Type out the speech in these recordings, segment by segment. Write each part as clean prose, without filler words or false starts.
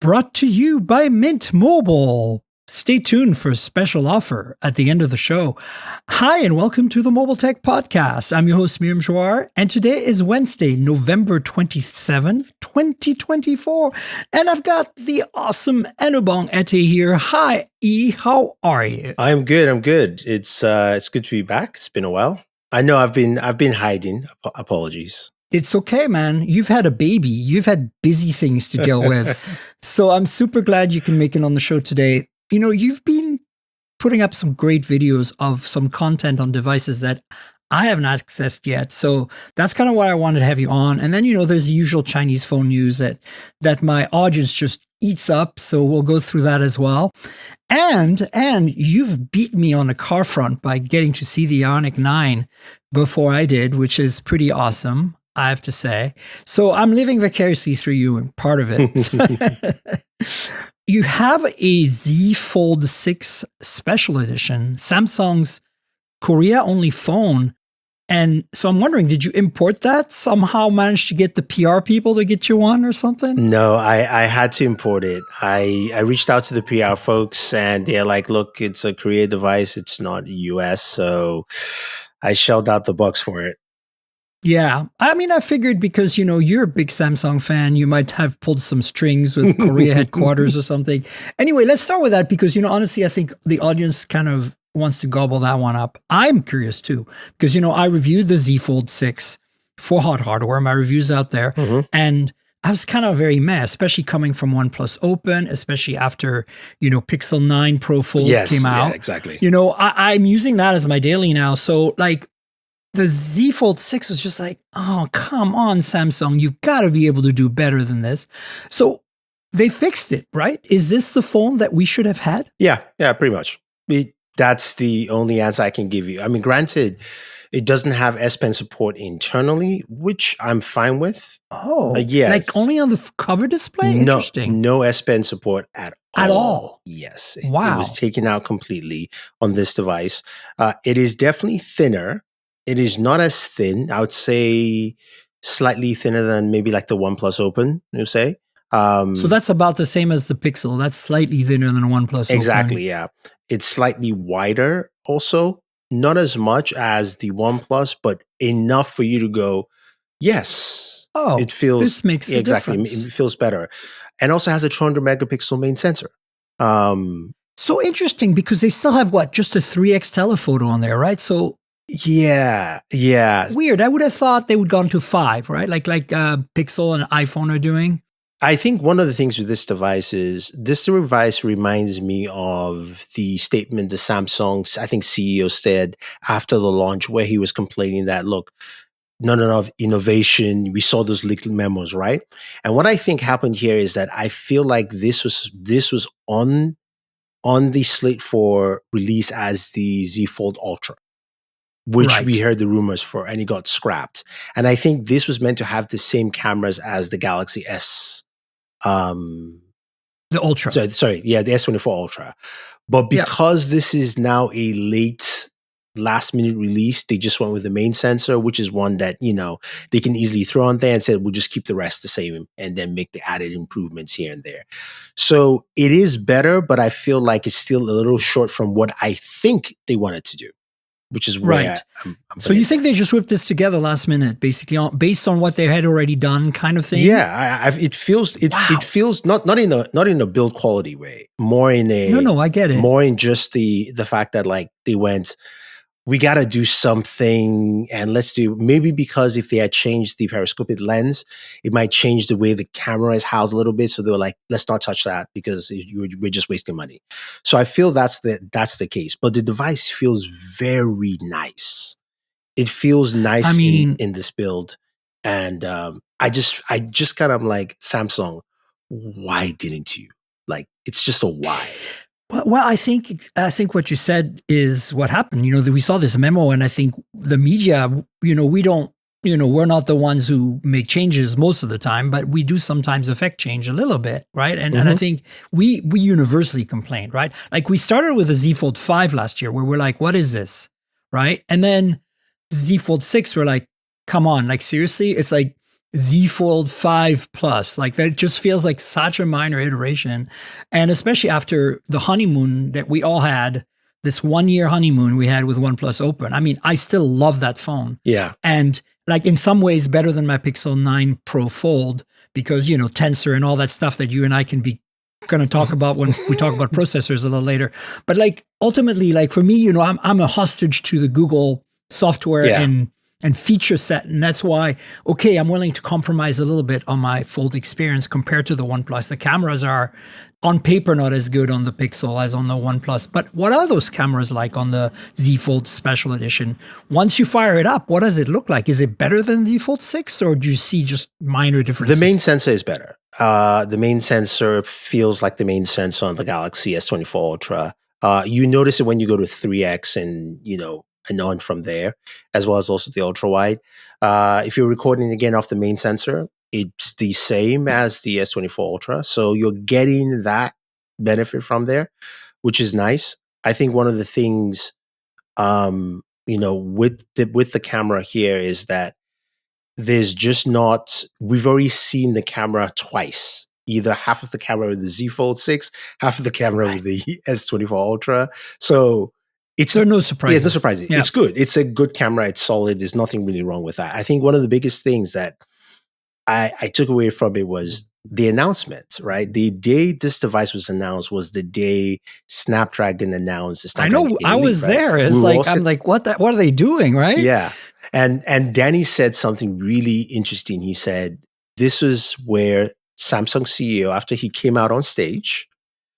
brought to you by Mint Mobile. Stay tuned for a special offer at the end of the show. Hi, and welcome to the Mobile Tech Podcast. I'm your host, Miriam Jouar, and today is Wednesday, November 27th, 2024. And I've got the awesome Enobong Etteh here. Hi, E. How are you? I'm good. It's good to be back. It's been a while. I know I've been hiding. Apologies. It's okay, man. You've had a baby. You've had busy things to deal with. So I'm super glad you can make it on the show today. You know, you've been putting up some great videos of some content on devices that I haven't accessed yet. So that's kind of why I wanted to have you on. And then, you know, there's the usual Chinese phone news that my audience just eats up. So we'll go through that as well. And you've beat me on the car front by getting to see the IONIQ 9 before I did, which is pretty awesome, I have to say. So I'm living vicariously through you and part of it. You have a Z Fold 6 Special Edition, Samsung's Korea-only phone. And so I'm wondering, did you import that? Somehow managed to get the PR people to get you one or something? No, I had to import it. I reached out to the PR folks and they're like, look, it's a Korea device. It's not US. So I shelled out the bucks for it. Yeah. I mean, I figured because, you know, you're a big Samsung fan, you might have pulled some strings with Korea headquarters or something. Anyway, let's start with that because, you know, honestly, I think the audience kind of wants to gobble that one up. I'm curious too, because, you know, I reviewed the Z Fold 6 for Hot Hardware. My review's out there. And I was kind of very mad, especially coming from OnePlus Open, especially after, you know, Pixel 9 Pro Fold came out. Yeah, exactly. You know, I'm using that as my daily now. So like, the Z Fold 6 was just like, oh, come on, Samsung. You've got to be able to do better than this. So they fixed it, right? Is this the phone that we should have had? Yeah, pretty much. That's the only answer I can give you. I mean, granted, it doesn't have S Pen support internally, which I'm fine with. Oh, yes. Like only on the cover display? Interesting. No S Pen support at all. At all? Yes. Wow. It was taken out completely on this device. It is definitely thinner. It is not as thin. I would say slightly thinner than maybe like the OnePlus Open, you say. So that's about the same as the Pixel. That's slightly thinner than a OnePlus Open. Exactly, yeah. It's slightly wider also. Not as much as the OnePlus, but enough for you to go, yes. Oh, it feels, this makes a difference. It feels better. And also has a 200 megapixel main sensor. So interesting because they still have what? Just a 3x telephoto on there, right? So yeah. Weird. I would have thought they would gone to 5, right? Like Pixel and iPhone are doing. I think one of the things with this device is this device reminds me of the statement the Samsung, I think CEO said after the launch where he was complaining that, look, not enough innovation. We saw those leaked memos, right? And what I think happened here is that I feel like this was on the slate for release as the Z Fold Ultra, which we heard the rumors for, and it got scrapped. And I think this was meant to have the same cameras as the Galaxy S. The Ultra. The S24 Ultra. But because this is now a last minute release, they just went with the main sensor, which is one that, you know, they can easily throw on there and say, we'll just keep the rest the same and then make the added improvements here and there. So it is better, but I feel like it's still a little short from what I think they wanted to do, which is where I'm so you think they just whipped this together last minute, basically, based on what they had already done, kind of thing? Yeah, it feels not in a build quality way, more in a no, I get it. More in just the fact that like they went, we got to do something, and let's do, maybe because if they had changed the periscopic lens, it might change the way the camera is housed a little bit. So they were like, let's not touch that because we're just wasting money. So I feel that's the case. But the device feels very nice. It feels nice in this build. And I just kind of like, Samsung, why didn't you? Like, it's just a why. Well, I think what you said is what happened. You know, we saw this memo, and I think the media, you know, we're not the ones who make changes most of the time, but we do sometimes affect change a little bit, right? And I think we universally complain, right? Like we started with the Z Fold 5 last year, where we're like, what is this, right? And then Z Fold 6, we're like, come on, like seriously, it's like Z Fold 5 Plus. Like that just feels like such a minor iteration. And especially after the honeymoon that we all had, this 1 year honeymoon we had with OnePlus Open. I mean, I still love that phone. Yeah. And like in some ways better than my Pixel 9 Pro Fold because, you know, Tensor and all that stuff that you and I can be going to talk about when we talk about processors a little later. But like ultimately, like for me, you know, I'm a hostage to the Google software and feature set. And that's why, okay, I'm willing to compromise a little bit on my Fold experience compared to the OnePlus. The cameras are on paper not as good on the Pixel as on the OnePlus. But what are those cameras like on the Z Fold Special Edition? Once you fire it up, what does it look like? Is it better than the Fold 6 or do you see just minor differences? The main sensor is better. The main sensor feels like the main sensor on the Galaxy S24 Ultra. You notice it when you go to 3x and, you know, and on from there, as well as also the ultra wide. If you're recording again off the main sensor, it's the same as the S24 Ultra. So you're getting that benefit from there, which is nice. I think one of the things, you know, with the camera here is that there's just not, we've already seen the camera twice. Either half of the camera with the Z Fold 6, half of the camera with the S24 Ultra. So there are no surprises. Yeah, no surprises. Yeah. It's good. It's a good camera. It's solid. There's nothing really wrong with that. I think one of the biggest things that I took away from it was the announcement, right? The day this device was announced was the day Snapdragon announced the Snapdragon 8 Elite, I was there. It's like, I'm like, what are they doing, right? Yeah. And Danny said something really interesting. He said, this was where Samsung CEO, after he came out on stage,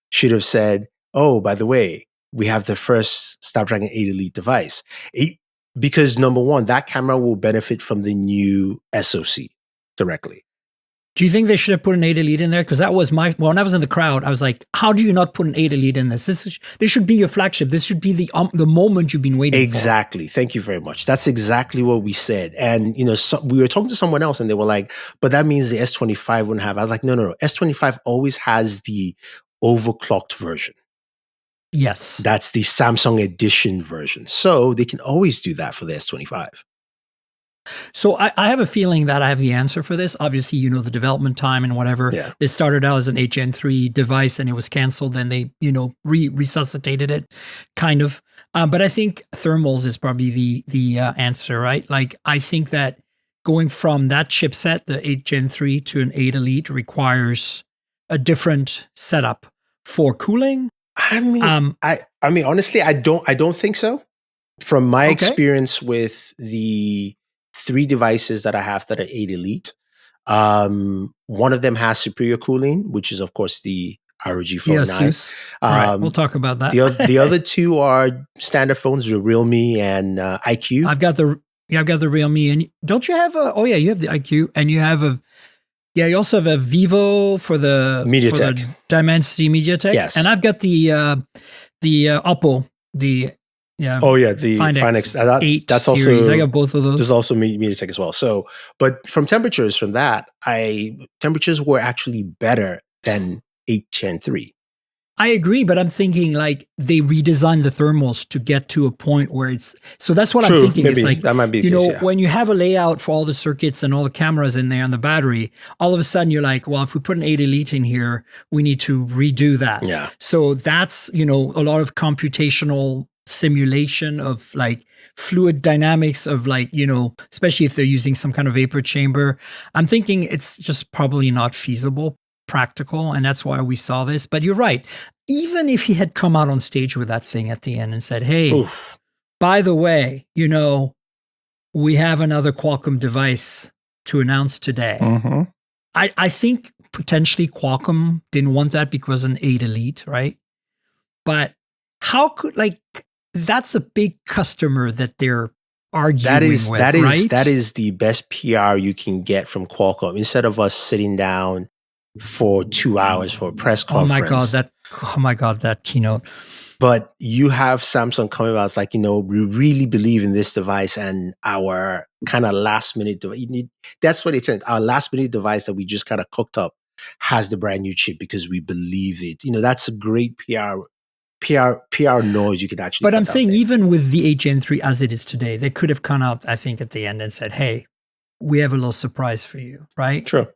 should have said, oh, by the way, we have the first Snapdragon 8 Elite device. Because number one, that camera will benefit from the new SoC directly. Do you think they should have put an 8 Elite in there? Because that was when I was in the crowd, I was like, how do you not put an 8 Elite in this? This should be your flagship. This should be the moment you've been waiting for. Exactly. Thank you very much. That's exactly what we said. And, you know, we were talking to someone else and they were like, but that means the S25 wouldn't have. I was like, no. S25 always has the overclocked version. Yes. That's the Samsung Edition version. So they can always do that for the S25. So I have a feeling that I have the answer for this. Obviously, you know, the development time and whatever. Yeah. This started out as an Gen 3 device and it was canceled. Then they, you know, resuscitated it, kind of. But I think thermals is probably the answer, right? Like, I think that going from that chipset, the Gen 3 to an 8 Elite requires a different setup for cooling. I mean, I mean, honestly, I don't think so. From my experience with the 3 devices that I have that are 8 Elite, one of them has superior cooling, which is of course the ROG Phone 9. ASUS. Right, we'll talk about that. The other 2 are standard phones, the Realme and IQ. I've got the Realme, and don't you have you have the IQ, and you have you also have a Vivo for the MediaTek, for the Dimensity MediaTek. Yes, and I've got the Oppo, the the Find X. That's also series. I got both of those. There's also MediaTek as well. So, but from temperatures from that, temperatures were actually better than 8 Gen 3. I agree, but I'm thinking like they redesigned the thermals to get to a point where it's so that's what I'm thinking. Maybe. It's like that might be the case, when you have a layout for all the circuits and all the cameras in there and the battery, all of a sudden you're like, well, if we put an 8 Elite in here, we need to redo that. Yeah. So that's, you know, a lot of computational simulation of like fluid dynamics of like, you know, especially if they're using some kind of vapor chamber. I'm thinking it's just probably not feasible, practical, and that's why we saw this. But you're right. Even if he had come out on stage with that thing at the end and said, hey, by the way, you know, we have another Qualcomm device to announce today. Mm-hmm. I think potentially Qualcomm didn't want that because an 8 Elite, right? But how could, like, that's a big customer that they're arguing with, right? That is the best PR you can get from Qualcomm. Instead of us sitting down for 2 hours for a press conference. Oh my God, that keynote. But you have Samsung coming out. It's like, you know, we really believe in this device and our kind of last minute device. That's what it's in. Our last minute device that we just kind of cooked up has the brand new chip because we believe it. You know, that's a great PR noise you could actually. But I'm saying even with the Gen 3 as it is today, they could have come out, I think, at the end and said, hey, we have a little surprise for you, right? True.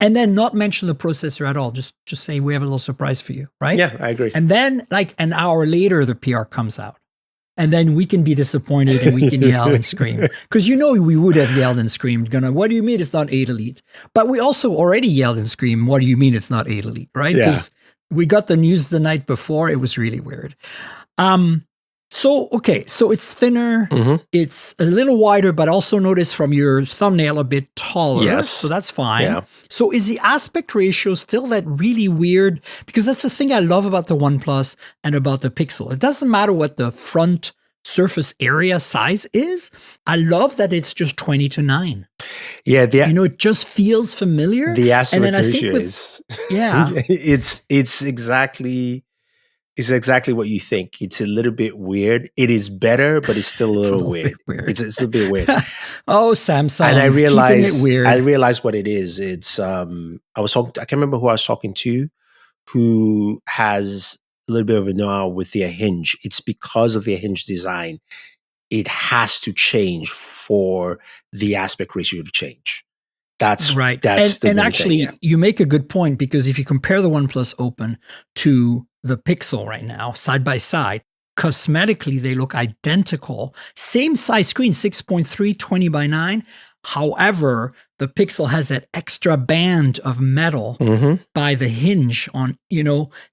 And then not mention the processor at all. Just say we have a little surprise for you, right? Yeah, I agree. And then like an hour later, the PR comes out. And then we can be disappointed and we can yell and scream. Because we would have yelled and screamed, what do you mean it's not 8 Elite? But we also already yelled and screamed, what do you mean it's not 8 Elite, right? Because we got the news the night before. It was really weird. So it's thinner. Mm-hmm. It's a little wider, but also notice from your thumbnail a bit taller. Yes. So that's fine. Yeah. So is the aspect ratio still that really weird? Because that's the thing I love about the OnePlus and about the Pixel. It doesn't matter what the front surface area size is. I love that it's just 20:9. Yeah. It just feels familiar. The aspect and then ratio is. Yeah. It's exactly what you think. It's a little bit weird. It is better, but it's still a little weird. It's a bit weird. Oh, Samsung. And I realized, it weird. I realized what it is. It's I can't remember who I was talking to, who has a little bit of a know-how with their hinge. It's because of their hinge design. It has to change for the aspect ratio to change. That's right. That's and actually, thing, you make a good point, because if you compare the OnePlus Open to the Pixel right now, side by side, cosmetically, they look identical. Same size screen, 6.3, 20:9. However, the Pixel has that extra band of metal by the hinge on,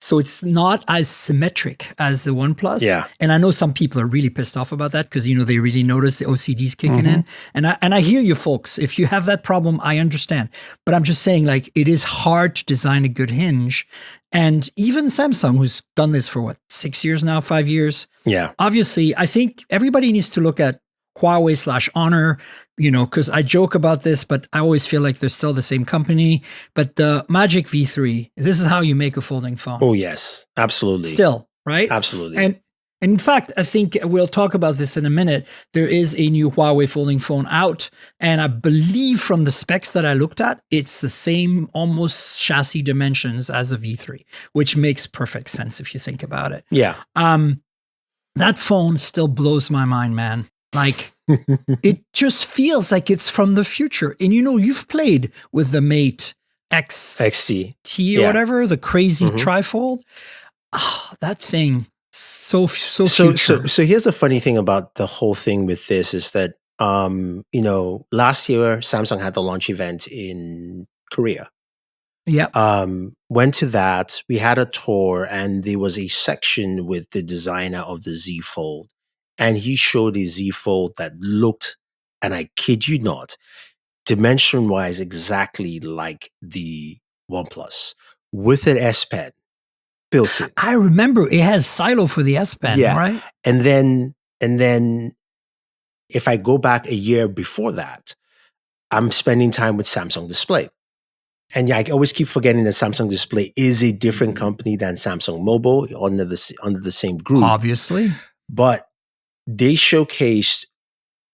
so it's not as symmetric as the OnePlus. Yeah. And I know some people are really pissed off about that because, they really notice the OCD's kicking in. And I hear you folks. If you have that problem, I understand. But I'm just saying, like, it is hard to design a good hinge. And even Samsung, who's done this for 6 years now, 5 years. Yeah. Obviously, I think everybody needs to look at Huawei/Honor, because I joke about this, but I always feel like they're still the same company. But the Magic V3, this is how you make a folding phone. Oh, yes, absolutely. Still, right? Absolutely. And in fact, I think we'll talk about this in a minute. There is a new Huawei folding phone out. And I believe from the specs that I looked at, it's the same almost chassis dimensions as a V3, which makes perfect sense if you think about it. Yeah. That phone still blows my mind, man. Like, it just feels like it's from the future. And you've played with the Mate XT or whatever, the crazy trifold. Oh, that thing, so future. So here's the funny thing about the whole thing with this is that, last year Samsung had the launch event in Korea. Yeah. Went to that. We had a tour, and there was a section with the designer of the Z Fold. And he showed a Z Fold that looked, and I kid you not, dimension-wise exactly like the OnePlus with an S Pen built in. I remember it has silo for the S Pen, right? And then if I go back a year before that, I'm spending time with Samsung Display. And I always keep forgetting that Samsung Display is a different company than Samsung Mobile under the same group. Obviously. But they showcased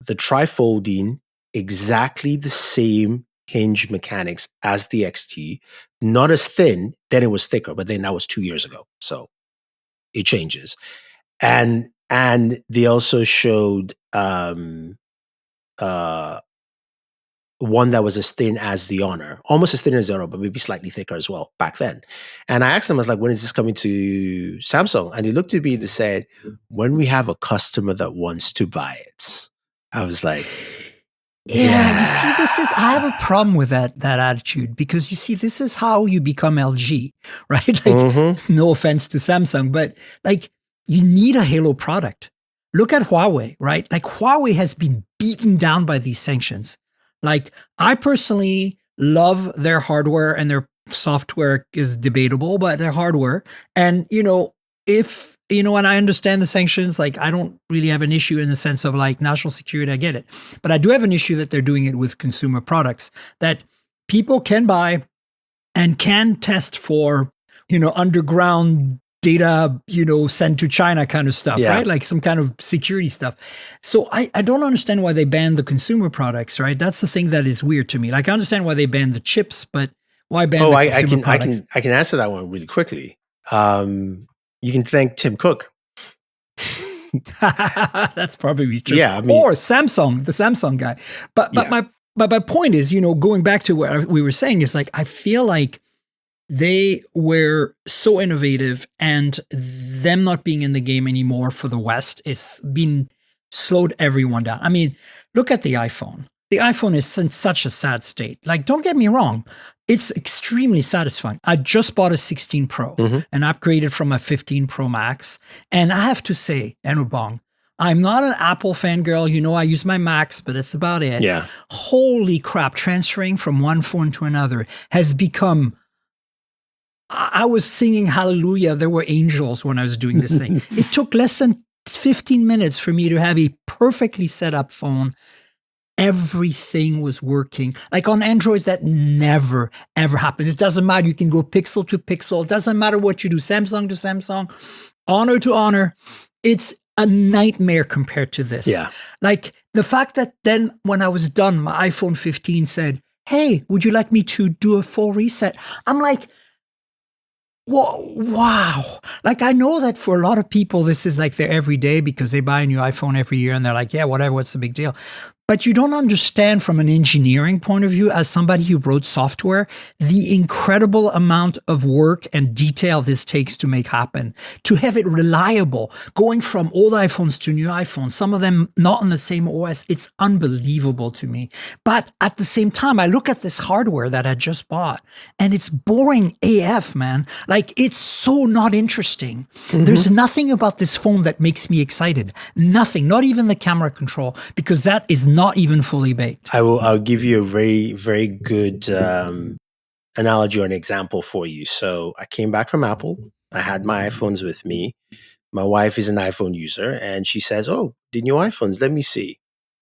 the trifolding, exactly the same hinge mechanics as the XT, not as thin. Then it was thicker, but then that was 2 years ago. So it changes. And they also showed one that was as thin as the Honor, almost as thin as the Honor, but maybe slightly thicker as well back then. And I asked them, I was like, when is this coming to Samsung? And they looked at me and they said, when we have a customer that wants to buy it. I was like, yeah. You see, I have a problem with that attitude, because you see, this is how you become LG, right? Like, no offense to Samsung, but like, you need a Halo product. Look at Huawei, right? Like, Huawei has been beaten down by these sanctions. Like, I personally love their hardware, and their software is debatable, but their hardware. And, if, and I understand the sanctions, like, I don't really have an issue in the sense of like national security, I get it. But I do have an issue that they're doing it with consumer products that people can buy and can test for, underground data, sent to China kind of stuff, right? Like some kind of security stuff. So I don't understand why they banned the consumer products, right? That's the thing that is weird to me. Like, I understand why they banned the chips, but why ban the consumer products? I can answer that one really quickly. You can thank Tim Cook. That's probably true. Yeah, I mean, or Samsung, the Samsung guy. But But my point is, going back to what we were saying is like, I feel like they were so innovative, and them not being in the game anymore for the West is been slowed everyone down. I mean, look at the iPhone. The iPhone is in such a sad state. Like, don't get me wrong. It's extremely satisfying. I just bought a 16 Pro and upgraded from a 15 Pro Max. And I have to say, Enobong, I'm not an Apple fangirl. I use my Macs, but that's about it. Yeah. Holy crap. Transferring from one phone to another has become... I was singing hallelujah. There were angels when I was doing this thing. It took less than 15 minutes for me to have a perfectly set up phone. Everything was working. Like on Android, that never, ever happens. It doesn't matter. You can go pixel to pixel. It doesn't matter what you do, Samsung to Samsung, Honor to Honor. It's a nightmare compared to this. Yeah. Like the fact that then when I was done, my iPhone 15 said, hey, would you like me to do a full reset? I'm like, whoa, wow. Like, I know that for a lot of people, this is like their everyday because they buy a new iPhone every year and they're like, yeah, whatever, what's the big deal? But you don't understand from an engineering point of view, as somebody who wrote software, the incredible amount of work and detail this takes to make happen. To have it reliable, going from old iPhones to new iPhones, some of them not on the same OS, it's unbelievable to me. But at the same time, I look at this hardware that I just bought and it's boring AF, man. Like, it's so not interesting. There's nothing about this phone that makes me excited. Nothing, not even the camera control, because that is not even fully baked. I'll give you a very, very good analogy or an example for you. So I came back from Apple. I had my iPhones with me. My wife is an iPhone user, and she says, "Oh, the new iPhones, let me see."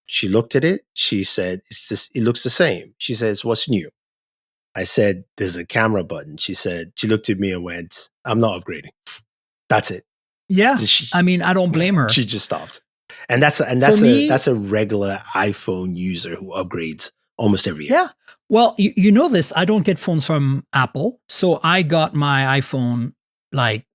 She looked at it. She said, it looks the same." She says, "What's new?" I said, "There's a camera button." She looked at me and went, "I'm not upgrading. That's it." Yeah. I mean, I don't blame her. She just stopped. And that's a regular iPhone user who upgrades almost every year. Yeah. Well, you know this. I don't get phones from Apple. So I got my iPhone like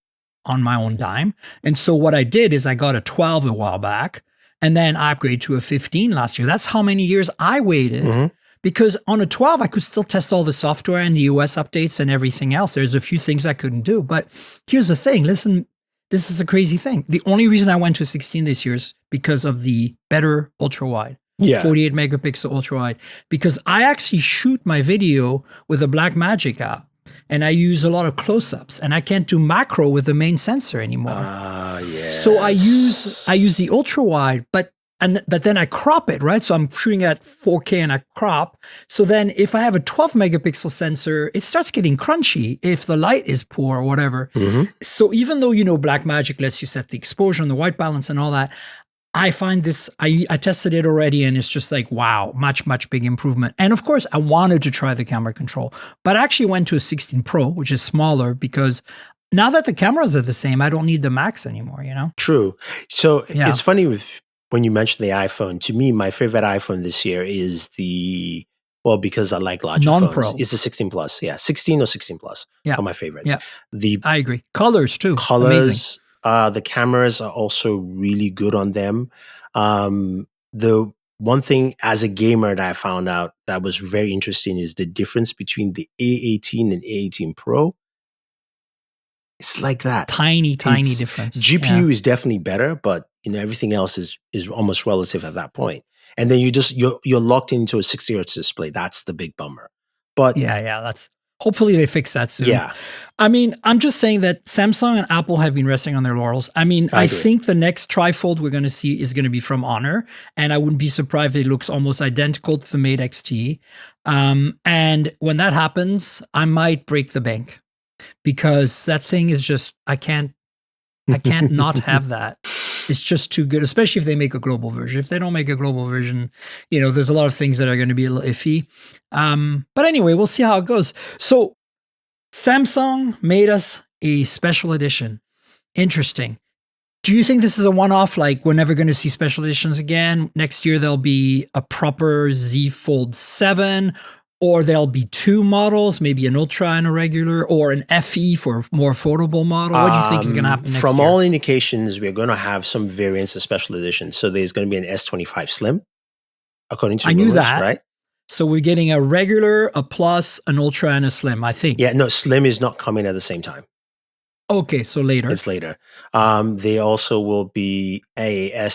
on my own dime. And so what I did is I got a 12 a while back and then I upgraded to a 15 last year. That's how many years I waited. Because on a 12, I could still test all the software and the OS updates and everything else. There's a few things I couldn't do. But here's the thing. Listen, this is a crazy thing. The only reason I went to 16 this year is because of the better ultra wide. Yeah. 48 megapixel ultra wide. Because I actually shoot my video with a Blackmagic app. And I use a lot of close-ups. And I can't do macro with the main sensor anymore. Yes. So I use the ultra wide, but then I crop it, right? So I'm shooting at 4K and I crop. So then if I have a 12 megapixel sensor, it starts getting crunchy if the light is poor or whatever. So even though, Blackmagic lets you set the exposure and the white balance and all that, I find this, I tested it already and it's just like, wow, much, much big improvement. And of course, I wanted to try the camera control, but I actually went to a 16 Pro, which is smaller because now that the cameras are the same, I don't need the Max anymore, True. So it's funny when you mentioned the iPhone. To me, my favorite iPhone this year is because I like larger phones. It's the 16 Plus. Yeah, 16 or 16 Plus are my favorite. Yeah, I agree. Colors too. Amazing. The cameras are also really good on them. The one thing as a gamer that I found out that was very interesting is the difference between the A18 and A18 Pro. It's like that. Tiny difference. GPU is definitely better, but everything else is almost relative at that point. And then you're locked into a 60 hertz display. That's the big bummer. But that's hopefully they fix that soon. Yeah. I mean, I'm just saying that Samsung and Apple have been resting on their laurels. I mean, I think the next trifold we're going to see is going to be from Honor, and I wouldn't be surprised if it looks almost identical to the Mate XT. And when that happens, I might break the bank because that thing is just, I can't not have that. It's just too good, especially if they make a global version. If they don't make a global version, there's a lot of things that are going to be a little iffy. But anyway, we'll see how it goes. So Samsung made us a special edition. Interesting. Do you think this is a one-off? Like, we're never going to see special editions again? Next year, there'll be a proper Z Fold 7, or there'll be two models, maybe an Ultra and a regular, or an FE for a more affordable model. What do you think is going to happen next year? From all indications, we're going to have some variants of special editions. So there's going to be an S25 Slim, according to rumors, right? So we're getting a regular, a plus, an ultra, and a slim, I think. Yeah, no, slim is not coming at the same time. Okay, so later. It's later. They also will be a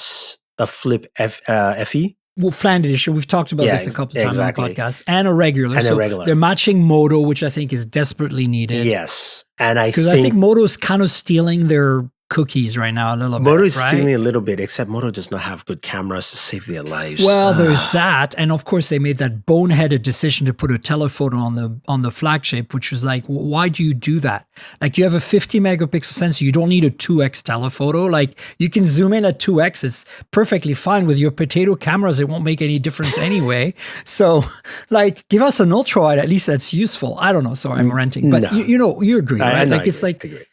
flip FE. Well, Flan edition. We've talked about this a couple of times exactly. on the podcast, and a regular. And so a regular. They're matching Moto, which I think is desperately needed. Yes, and I think Moto's kind of stealing their cookies right now a little bit. Moto is right? stealing a little bit, except Moto does not have good cameras to save their lives. Well, there's that, and of course they made that boneheaded decision to put a telephoto on the flagship, which was like, why do you do that? Like, you have a 50 megapixel sensor, you don't need a 2x telephoto. Like, you can zoom in at 2x, it's perfectly fine with your potato cameras. It won't make any difference anyway. So, like, give us an ultra wide. At least that's useful. I don't know. Sorry, I'm ranting, but no. you agree, right? I agree.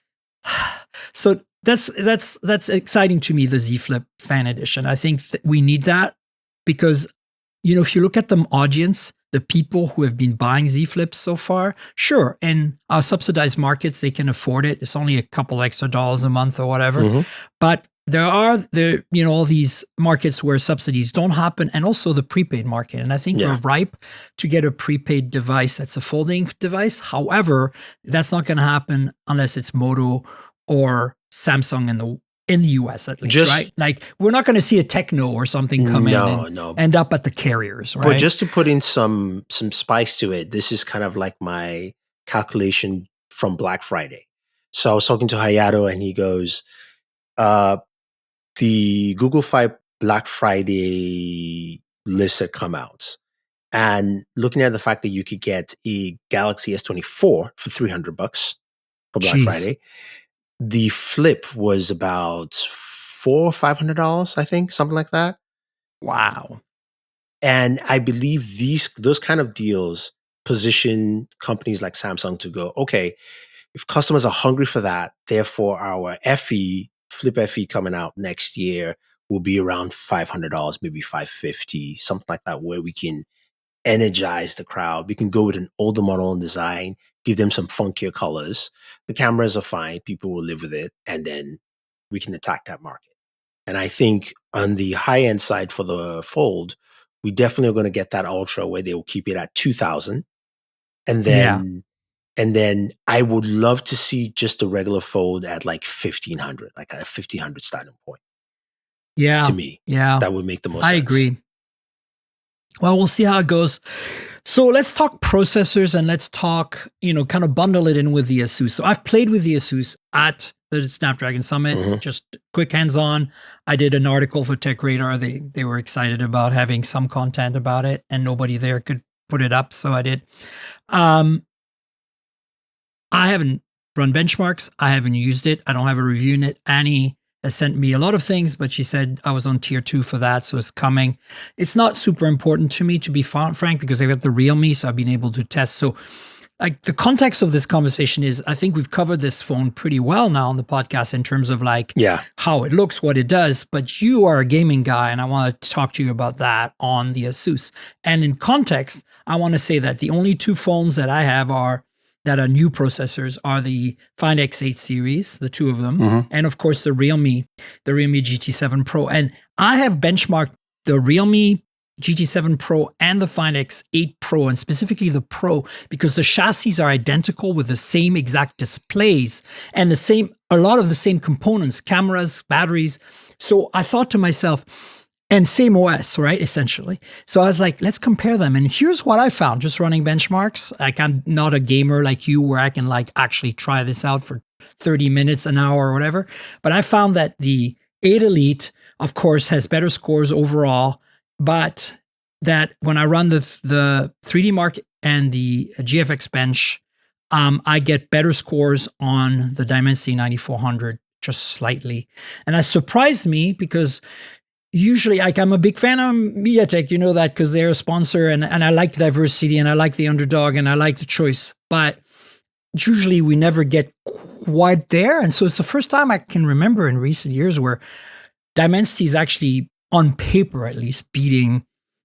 So. That's exciting to me, the Z Flip Fan Edition. I think that we need that because, if you look at the audience, the people who have been buying Z Flips so far, sure, in our subsidized markets, they can afford it. It's only a couple extra dollars a month or whatever. Mm-hmm. But there are all these markets where subsidies don't happen, and also the prepaid market. And I think we're ripe to get a prepaid device that's a folding device. However, that's not going to happen unless it's Moto or Samsung in the US at least, right? Like, we're not going to see a Techno or something come in and end up at the carriers, right? But just to put in some spice to it, this is kind of like my calculation from Black Friday. So I was talking to Hayato, and he goes, the Google Fi Black Friday list had come out, and looking at the fact that you could get a Galaxy S24 for $300 for Black Friday. The Flip was about $400 or $500, I think, something like that. Wow! And I believe those kind of deals position companies like Samsung to go, okay, if customers are hungry for that, therefore our Flip FE coming out next year will be around $500, maybe $550, something like that, where we can energize the crowd. We can go with an older model and design, give them some funkier colors. The cameras are fine. People will live with it. And then we can attack that market. And I think on the high end side for the Fold, we definitely are going to get that Ultra where they will keep it at 2,000. And then I would love to see just a regular Fold at like 1,500, like a 1,500 starting point. Yeah. To me. Yeah. That would make the most sense. I agree. Well, we'll see how it goes. So let's talk processors, and let's talk, kind of bundle it in with the ASUS. So I've played with the ASUS at the Snapdragon Summit, just quick hands-on. I did an article for Tech Radar. They were excited about having some content about it, and nobody there could put it up, so I did. I haven't run benchmarks. I haven't used it. I don't have a review in it. Annie has sent me a lot of things, but she said I was on tier 2 for that, so it's coming. It's not super important to me, to be frank, because I got the Realme, so I've been able to test. So, like, the context of this conversation is, I think we've covered this phone pretty well now on the podcast in terms of how it looks, what it does. But you are a gaming guy, and I want to talk to you about that on the ASUS. And in context, I want to say that the only two phones that I have that are new processors are the Find X8 series, the two of them, and of course the Realme GT7 Pro. And I have benchmarked the Realme GT7 Pro and the Find X8 Pro, and specifically the Pro, because the chassis are identical with the same exact displays and a lot of the same components, cameras, batteries. So I thought to myself, and same OS, right, essentially. So I was like, let's compare them. And here's what I found just running benchmarks. Like, I'm not a gamer like you where I can actually try this out for 30 minutes, an hour or whatever. But I found that the 8 Elite, of course, has better scores overall, but that when I run the 3D Mark and the GFX Bench, I get better scores on the Dimensity 9400, just slightly. And that surprised me because usually, I'm a big fan of MediaTek, you know that, because they're a sponsor, and I like diversity, and I like the underdog, and I like the choice. But usually we never get quite there. And so it's the first time I can remember in recent years where Dimensity is actually, on paper at least, beating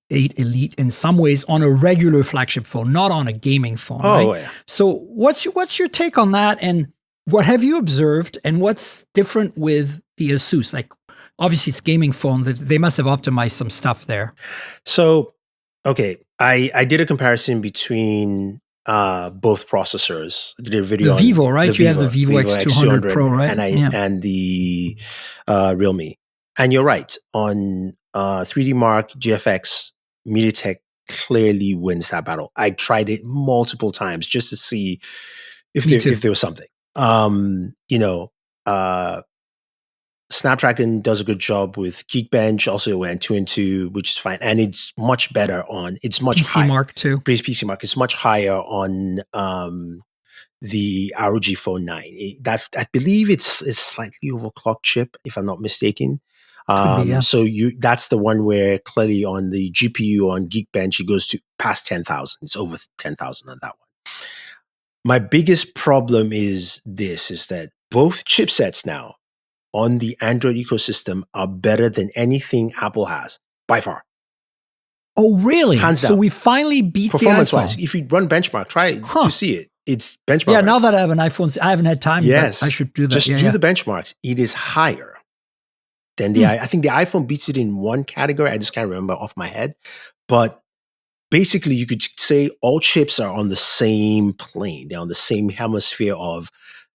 8 Elite in some ways on a regular flagship phone, not on a gaming phone. Oh, right? Yeah. So what's your take on that? And what have you observed? And what's different with the ASUS? Like, obviously, it's gaming phone. They must have optimized some stuff there. So Okay, I did a comparison between both processors. I did a The video on Vivo, the right? You have the Vivo Vivo X200 X200, Pro, right? Yeah. and the Realme. And you're right, on 3D Mark GFX, MediaTek clearly wins that battle. I tried it multiple times just to see Me too. if there was something. You know, uh, Snapdragon does a good job with Geekbench, also went 2 and 2, which is fine, and it's much better on. It's much PC higher. Mark too. PC Mark is much higher on the ROG Phone 9. That I believe it's slightly overclocked chip, if I'm not mistaken. Could be, yeah. So that's the one where clearly on the GPU on Geekbench it goes to past 10,000. It's over 10,000 on that one. My biggest problem is that both chipsets now on the Android ecosystem are better than anything Apple has by far. Oh, really? Hands So down. we finally beat the Performance-wise, iPhone. if you run benchmark, try to see it. It's benchmark. Yeah, now that I have an iPhone, I haven't had time, yes, but I should do that. Just do the benchmarks. It is higher than the I think the iPhone beats it in one category. I just can't remember off my head. But basically, you could say all chips are on the same plane. They're on the same hemisphere of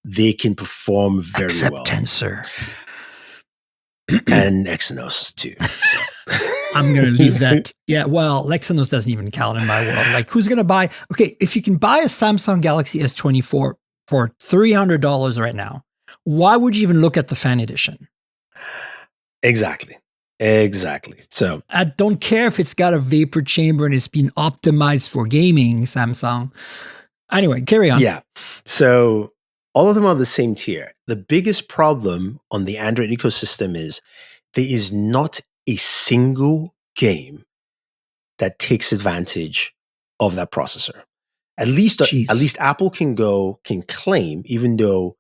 they can perform very well. Except Tensor. And Exynos too. So. I'm going to leave that. Yeah, well, Exynos doesn't even count in my world. Like, who's going to buy? Okay, if you can buy a Samsung Galaxy S24 for $300 right now, why would you even look at the fan edition? Exactly. So I don't care if it's got a vapor chamber and it's been optimized for gaming, Samsung. Anyway, carry on. Yeah. So all of them are the same tier. The biggest problem on the Android ecosystem is there is not a single game that takes advantage of that processor. At least Apple can claim, even though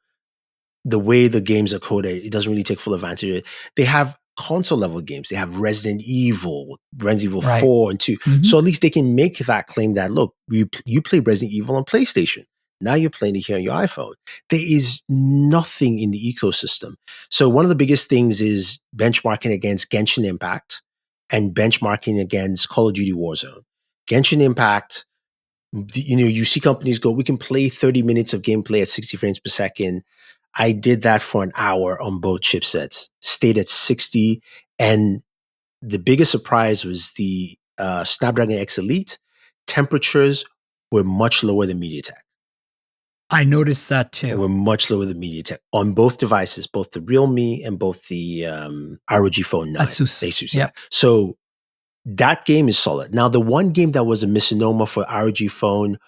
the way the games are coded, it doesn't really take full advantage of it. They have console level games. They have Resident Evil 4 and 2. Mm-hmm. So at least they can make that claim that, look, you play Resident Evil on PlayStation. Now you're playing it here on your iPhone. There is nothing in the ecosystem. So one of the biggest things is benchmarking against Genshin Impact and benchmarking against Call of Duty Warzone. Genshin Impact, you see companies go, we can play 30 minutes of gameplay at 60 frames per second. I did that for an hour on both chipsets, stayed at 60. And the biggest surprise was the Snapdragon X Elite. Temperatures were much lower than MediaTek. I noticed that too. Were much lower than MediaTek on both devices, both the Realme and both the ROG Phone 9. ASUS, yeah. So that game is solid. Now, the one game that was a misnomer for ROG Phone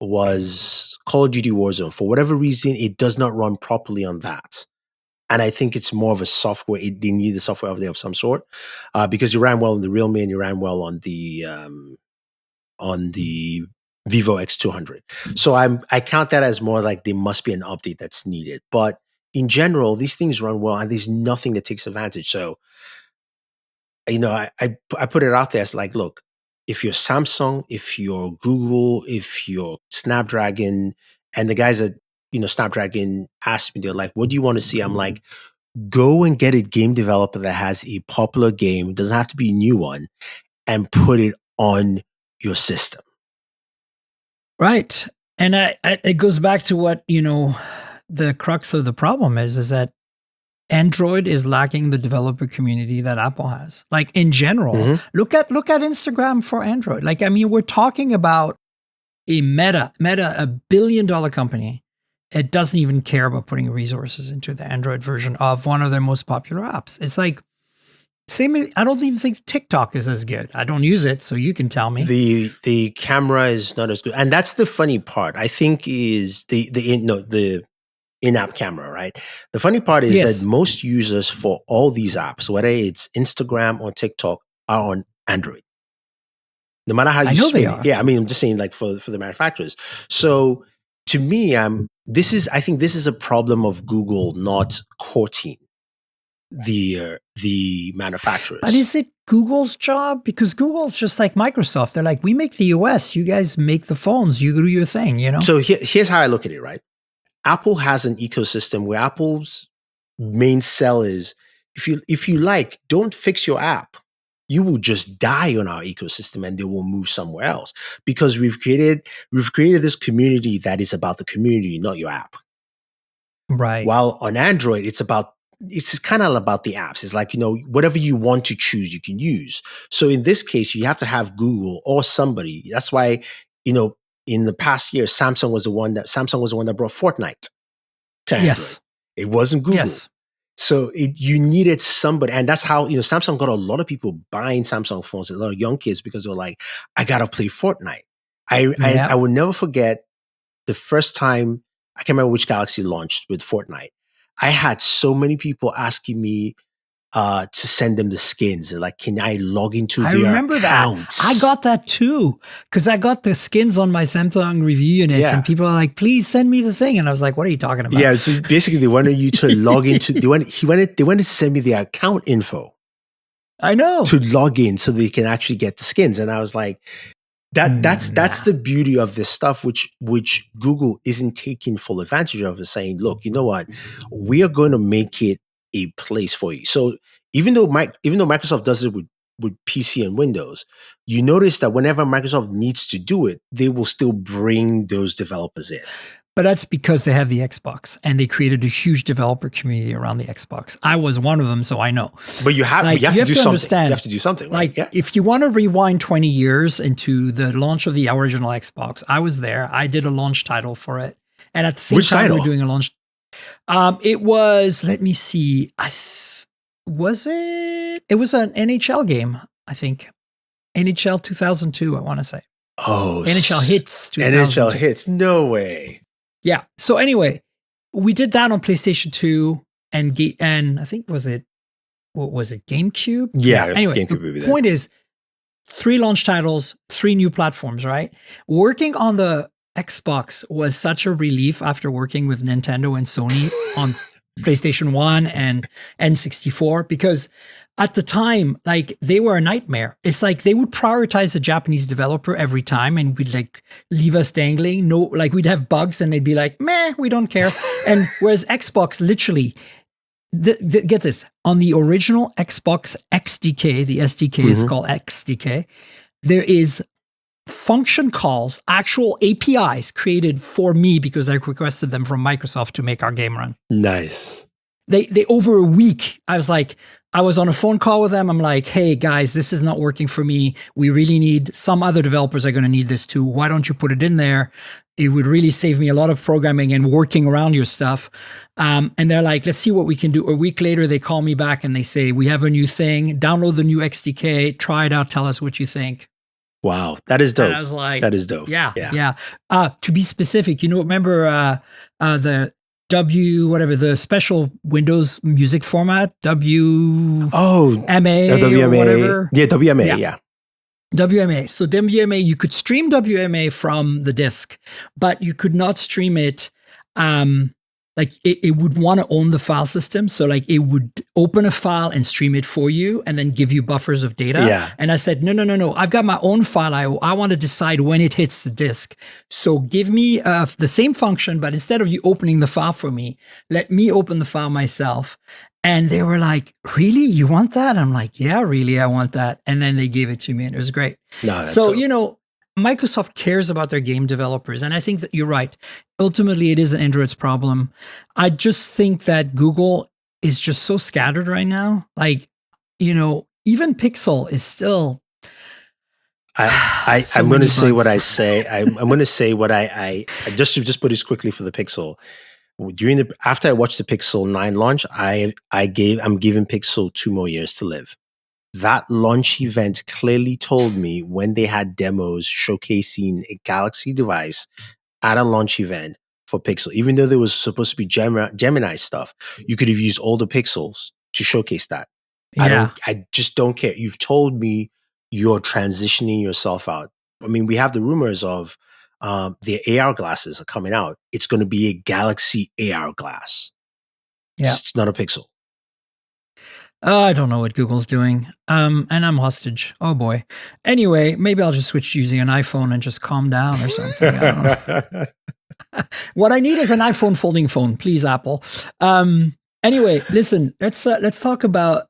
was Call of Duty Warzone. For whatever reason, it does not run properly on that. And I think it's more of a software. They need a software update of some sort because you ran well on the Realme and you ran well on the Vivo X200. So I count that as more like there must be an update that's needed. But in general, these things run well and there's nothing that takes advantage. So, I put it out there as like, look, if you're Samsung, if you're Google, if you're Snapdragon, and the guys at Snapdragon asked me, they're like, what do you want to see? I'm like, go and get a game developer that has a popular game, doesn't have to be a new one, and put it on your system. Right. And it goes back to what, the crux of the problem is that Android is lacking the developer community that Apple has. Like in general, look at Instagram for Android. Like, I mean, we're talking about a Meta, $1 billion company. It doesn't even care about putting resources into the Android version of one of their most popular apps. It's like, I don't even think TikTok is as good. I don't use it, so you can tell me. The camera is not as good. And that's the funny part, I think, is the in-app camera, right? The funny part is that most users for all these apps, whether it's Instagram or TikTok, are on Android. No matter how you spin it. Yeah, I mean, I'm just saying, like for the manufacturers. So to me, I think this is a problem of Google not courting the manufacturers. But is it Google's job? Because Google's just like Microsoft. They're like, we make the OS, you guys make the phones, you do your thing, So here's how I look at it, right? Apple has an ecosystem where Apple's main sell is if you like, don't fix your app. you will just die on our ecosystem and they will move somewhere else, because we've created this community that is about the community, not your app. Right. While on Android, it's just kind of about the apps. It's like, whatever you want to choose, you can use. So in this case, you have to have Google or somebody. That's why, in the past year, Samsung was the one that brought Fortnite to Android. Yes. It wasn't Google. Yes. So you needed somebody. And that's how, Samsung got a lot of people buying Samsung phones, a lot of young kids, because they were like, I got to play Fortnite. I will never forget the first time, I can't remember which Galaxy launched with Fortnite. I had so many people asking me to send them the skins. They're like, can I log into their remember accounts? That. I got that too, because I got the skins on my Samsung review units, and people are like, please send me the thing. And I was like, what are you talking about? Yeah, so basically they wanted you to log into, they wanted to send me their account info. I know. To log in so they can actually get the skins. And I was like, that's the beauty of this stuff, which Google isn't taking full advantage of, is saying, look, you know what, we are going to make it a place for you. So even though Microsoft does it with PC and Windows, you notice that whenever Microsoft needs to do it, they will still bring those developers in. But that's because they have the Xbox, and they created a huge developer community around the Xbox. I was one of them, so I know. But you have to do something. Understand, you have to do something. Right? Like, if you want to rewind 20 years into the launch of the original Xbox, I was there. I did a launch title for it. And at the same time, we were doing a launch. It was, let me see. Was it? It was an NHL game, I think. NHL 2002, I want to say. Oh. NHL Hits 2002. NHL Hits. No way. Yeah. So anyway, we did that on PlayStation 2 and I think what was it? GameCube? Yeah. Anyway, the point is 3 launch titles, 3 new platforms, right? Working on the Xbox was such a relief after working with Nintendo and Sony on PlayStation 1 and N64, because at the time, like, they were a nightmare. It's like they would prioritize the Japanese developer every time, and we'd like leave us dangling. No, like, we'd have bugs and they'd be like, meh, we don't care. And whereas Xbox, literally, get this, on the original Xbox XDK, the SDK is called XDK, there is function calls, actual APIs created for me because I requested them from Microsoft to make our game run. Nice. They over a week, I was on a phone call with them. I'm like, hey guys, this is not working for me. We really need, some other developers are going to need this too. Why don't you put it in there? It would really save me a lot of programming and working around your stuff. And they're like, let's see what we can do. A week later, they call me back and they say, we have a new thing. Download the new XDK. Try it out. Tell us what you think. Wow, that is dope. And I was like, that is dope. Yeah. To be specific, remember the the special Windows music format, WMA or whatever. Yeah, WMA, yeah. WMA. So WMA, you could stream WMA from the disk, but you could not stream it. Like it would want to own the file system. So like it would open a file and stream it for you and then give you buffers of data. Yeah. And I said, no. I've got my own file IO. I want to decide when it hits the disk. So give me the same function, but instead of you opening the file for me, let me open the file myself. And they were like, really? You want that? I'm like, yeah, really, I want that. And then they gave it to me and it was great. So, Microsoft cares about their game developers. And I think that you're right. Ultimately, it is Android's problem. I just think that Google is just so scattered right now. Like, even Pixel is still... I'm going to say what I say. I'm going to say what I just to put this quickly for the Pixel. After I watched the Pixel 9 launch, I'm giving Pixel 2 more years to live. That launch event clearly told me when they had demos showcasing a Galaxy device at a launch event for Pixel, even though there was supposed to be Gemini stuff, you could have used all the Pixels to showcase that. Yeah. I just don't care. You've told me you're transitioning yourself out. I mean, we have the rumors of the AR glasses are coming out. It's going to be a Galaxy AR glass. Yeah. It's not a Pixel. I don't know what Google's doing. And I'm hostage. Oh boy. Anyway, maybe I'll just switch to using an iPhone and just calm down or something. I don't know. What I need is an iPhone folding phone, please, Apple. Anyway, listen, let's talk about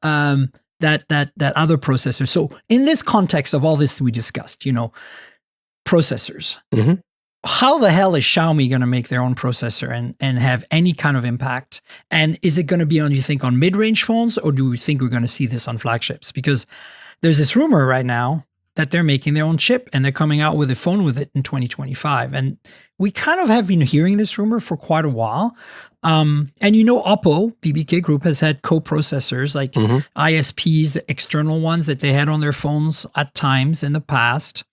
that other processor. So in this context of all this we discussed, processors, how the hell is Xiaomi going to make their own processor and have any kind of impact? And is it going to be on, you think, on mid-range phones, or do you think we're going to see this on flagships? Because there's this rumor right now that they're making their own chip and they're coming out with a phone with it in 2025. And we kind of have been hearing this rumor for quite a while. And Oppo, BBK Group, has had co-processors like ISPs, the external ones that they had on their phones at times in the past.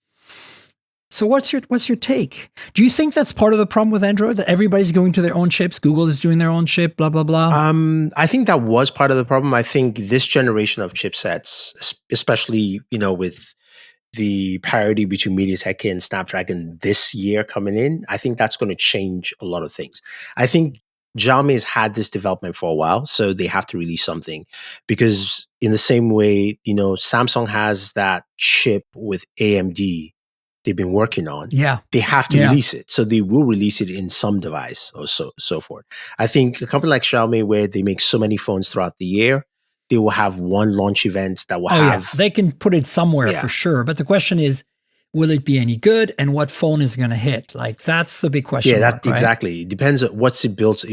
So what's your take? Do you think that's part of the problem with Android, that everybody's going to their own chips? Google is doing their own chip, blah, blah, blah. I think that was part of the problem. I think this generation of chipsets, especially, with the parity between MediaTek and Snapdragon this year coming in, I think that's going to change a lot of things. I think Xiaomi has had this development for a while, so they have to release something, because in the same way, Samsung has that chip with AMD they've been working on. Yeah. They have to release it. So they will release it in some device or so forth. I think a company like Xiaomi, where they make so many phones throughout the year, they will have one launch event that will have... Yeah. They can put it somewhere for sure. But the question is, will it be any good, and what phone is going to hit? Like, that's the big question. Yeah, mark, right? Exactly. It depends on what's it built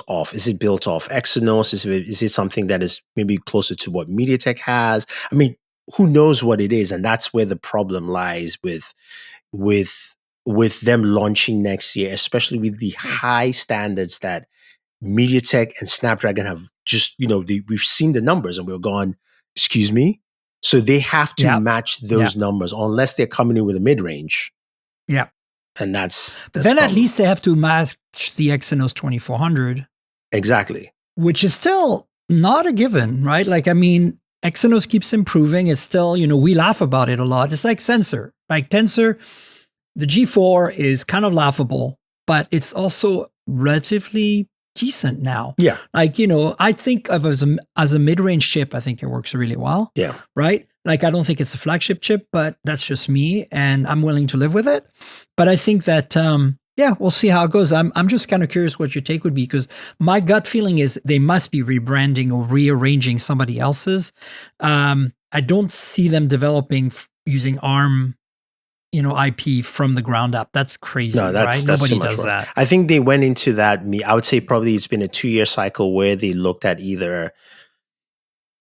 off. Is it built off Exynos? Is it something that is maybe closer to what MediaTek has? I mean, who knows what it is? And that's where the problem lies with them launching next year, especially with the high standards that MediaTek and Snapdragon have just, we've seen the numbers and we're going, excuse me? So they have to match those numbers unless they're coming in with a mid-range. Yeah. And that's then at least they have to match the Exynos 2400. Exactly. Which is still not a given, right? Like, I mean, Exynos keeps improving. It's still, we laugh about it a lot. It's like Tensor. Like Tensor, the G4 is kind of laughable, but it's also relatively decent now. Yeah. Like, I think of as a mid-range chip, I think it works really well. Yeah. Right? Like, I don't think it's a flagship chip, but that's just me, and I'm willing to live with it. But I think that, we'll see how it goes. I'm just kind of curious what your take would be, because my gut feeling is they must be rebranding or rearranging somebody else's. I don't see them developing using ARM, IP from the ground up. That's crazy, right? Nobody does that. I think they went into that. I would say probably it's been a 2-year cycle where they looked at either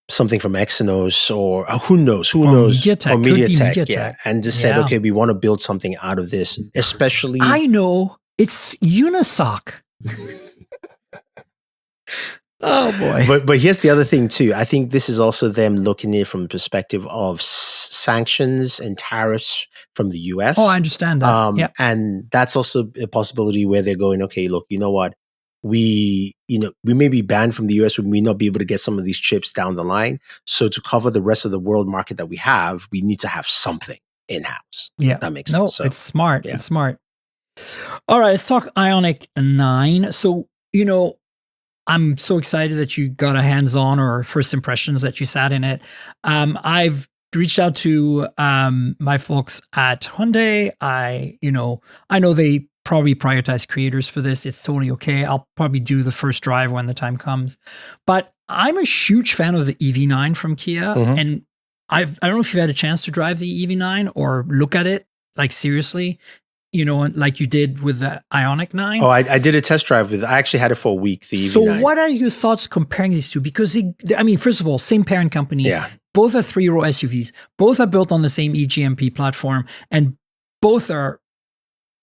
something from Exynos or who knows, MediaTek, or MediaTek, and just said, okay, we want to build something out of this, especially. I know, it's Unisoc. Oh boy! But here's the other thing too. I think this is also them looking at it from the perspective of sanctions and tariffs from the US. Oh, I understand that. And that's also a possibility where they're going, okay, look, you know what? We may be banned from the US. We may not be able to get some of these chips down the line. So to cover the rest of the world market that we have, we need to have something in-house. Yeah. That makes sense. No, it's smart. Yeah. It's smart. All right, let's talk IONIQ 9. So, I'm so excited that you got a hands-on or first impressions that you sat in it. I've reached out to my folks at Hyundai. I know they probably prioritize creators for this. It's totally okay. I'll probably do the first drive when the time comes. But I'm a huge fan of the EV9 from Kia. And I don't know if you've had a chance to drive the EV9 or look at it, like seriously, like you did with the IONIQ 9. Oh, I did a test drive I actually had it for a week, the EV9. So what are your thoughts comparing these two? Because, first of all, same parent company. Yeah. Both are 3-row SUVs. Both are built on the same eGMP platform. And both are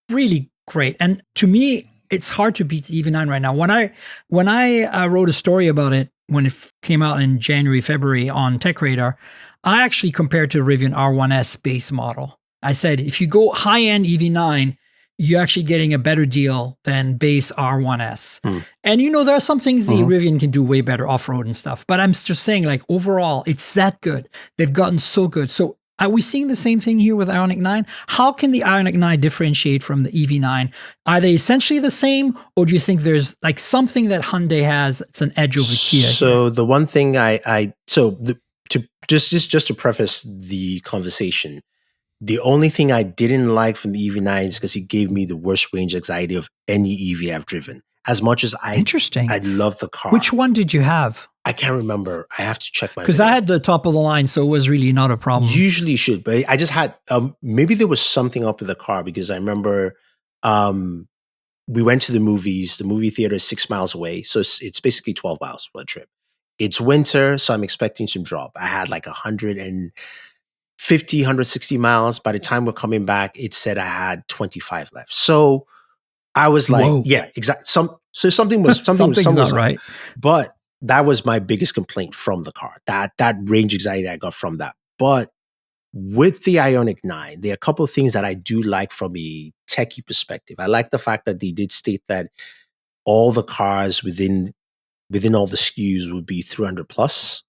really great. And to me, it's hard to beat the EV9 right now. When I wrote a story about it, when it came out in January, February on Tech Radar, I actually compared to the Rivian R1S base model. I said, if you go high-end EV9, you're actually getting a better deal than base R1S. And there are some things the Rivian can do way better off-road and stuff. But I'm just saying, like, overall, it's that good. They've gotten so good. So are we seeing the same thing here with IONIQ 9? How can the IONIQ 9 differentiate from the EV9? Are they essentially the same, or do you think there's like something that Hyundai has that's an edge over Kia? So the one thing just to preface the conversation, the only thing I didn't like from the EV9 is because it gave me the worst range anxiety of any EV I've driven. As much as Interesting. I love the car. Which one did you have? I can't remember. I have to check my Because I had the top of the line, so it was really not a problem. Usually should, but I just had maybe there was something up with the car because I remember we went to the movies. The movie theater is 6 miles away, so it's basically 12 miles for a trip. It's winter, so I'm expecting some drop. I had like 150, 160 miles. By the time we're coming back, it said I had 25 left. So I was like, Whoa. yeah, exactly. So something was Something's not right. But that was my biggest complaint from the car. That range anxiety I got from that. But with the IONIQ 9, there are a couple of things that I do like from a techie perspective. I like the fact that they did state that all the cars within all the SKUs would be 300 plus.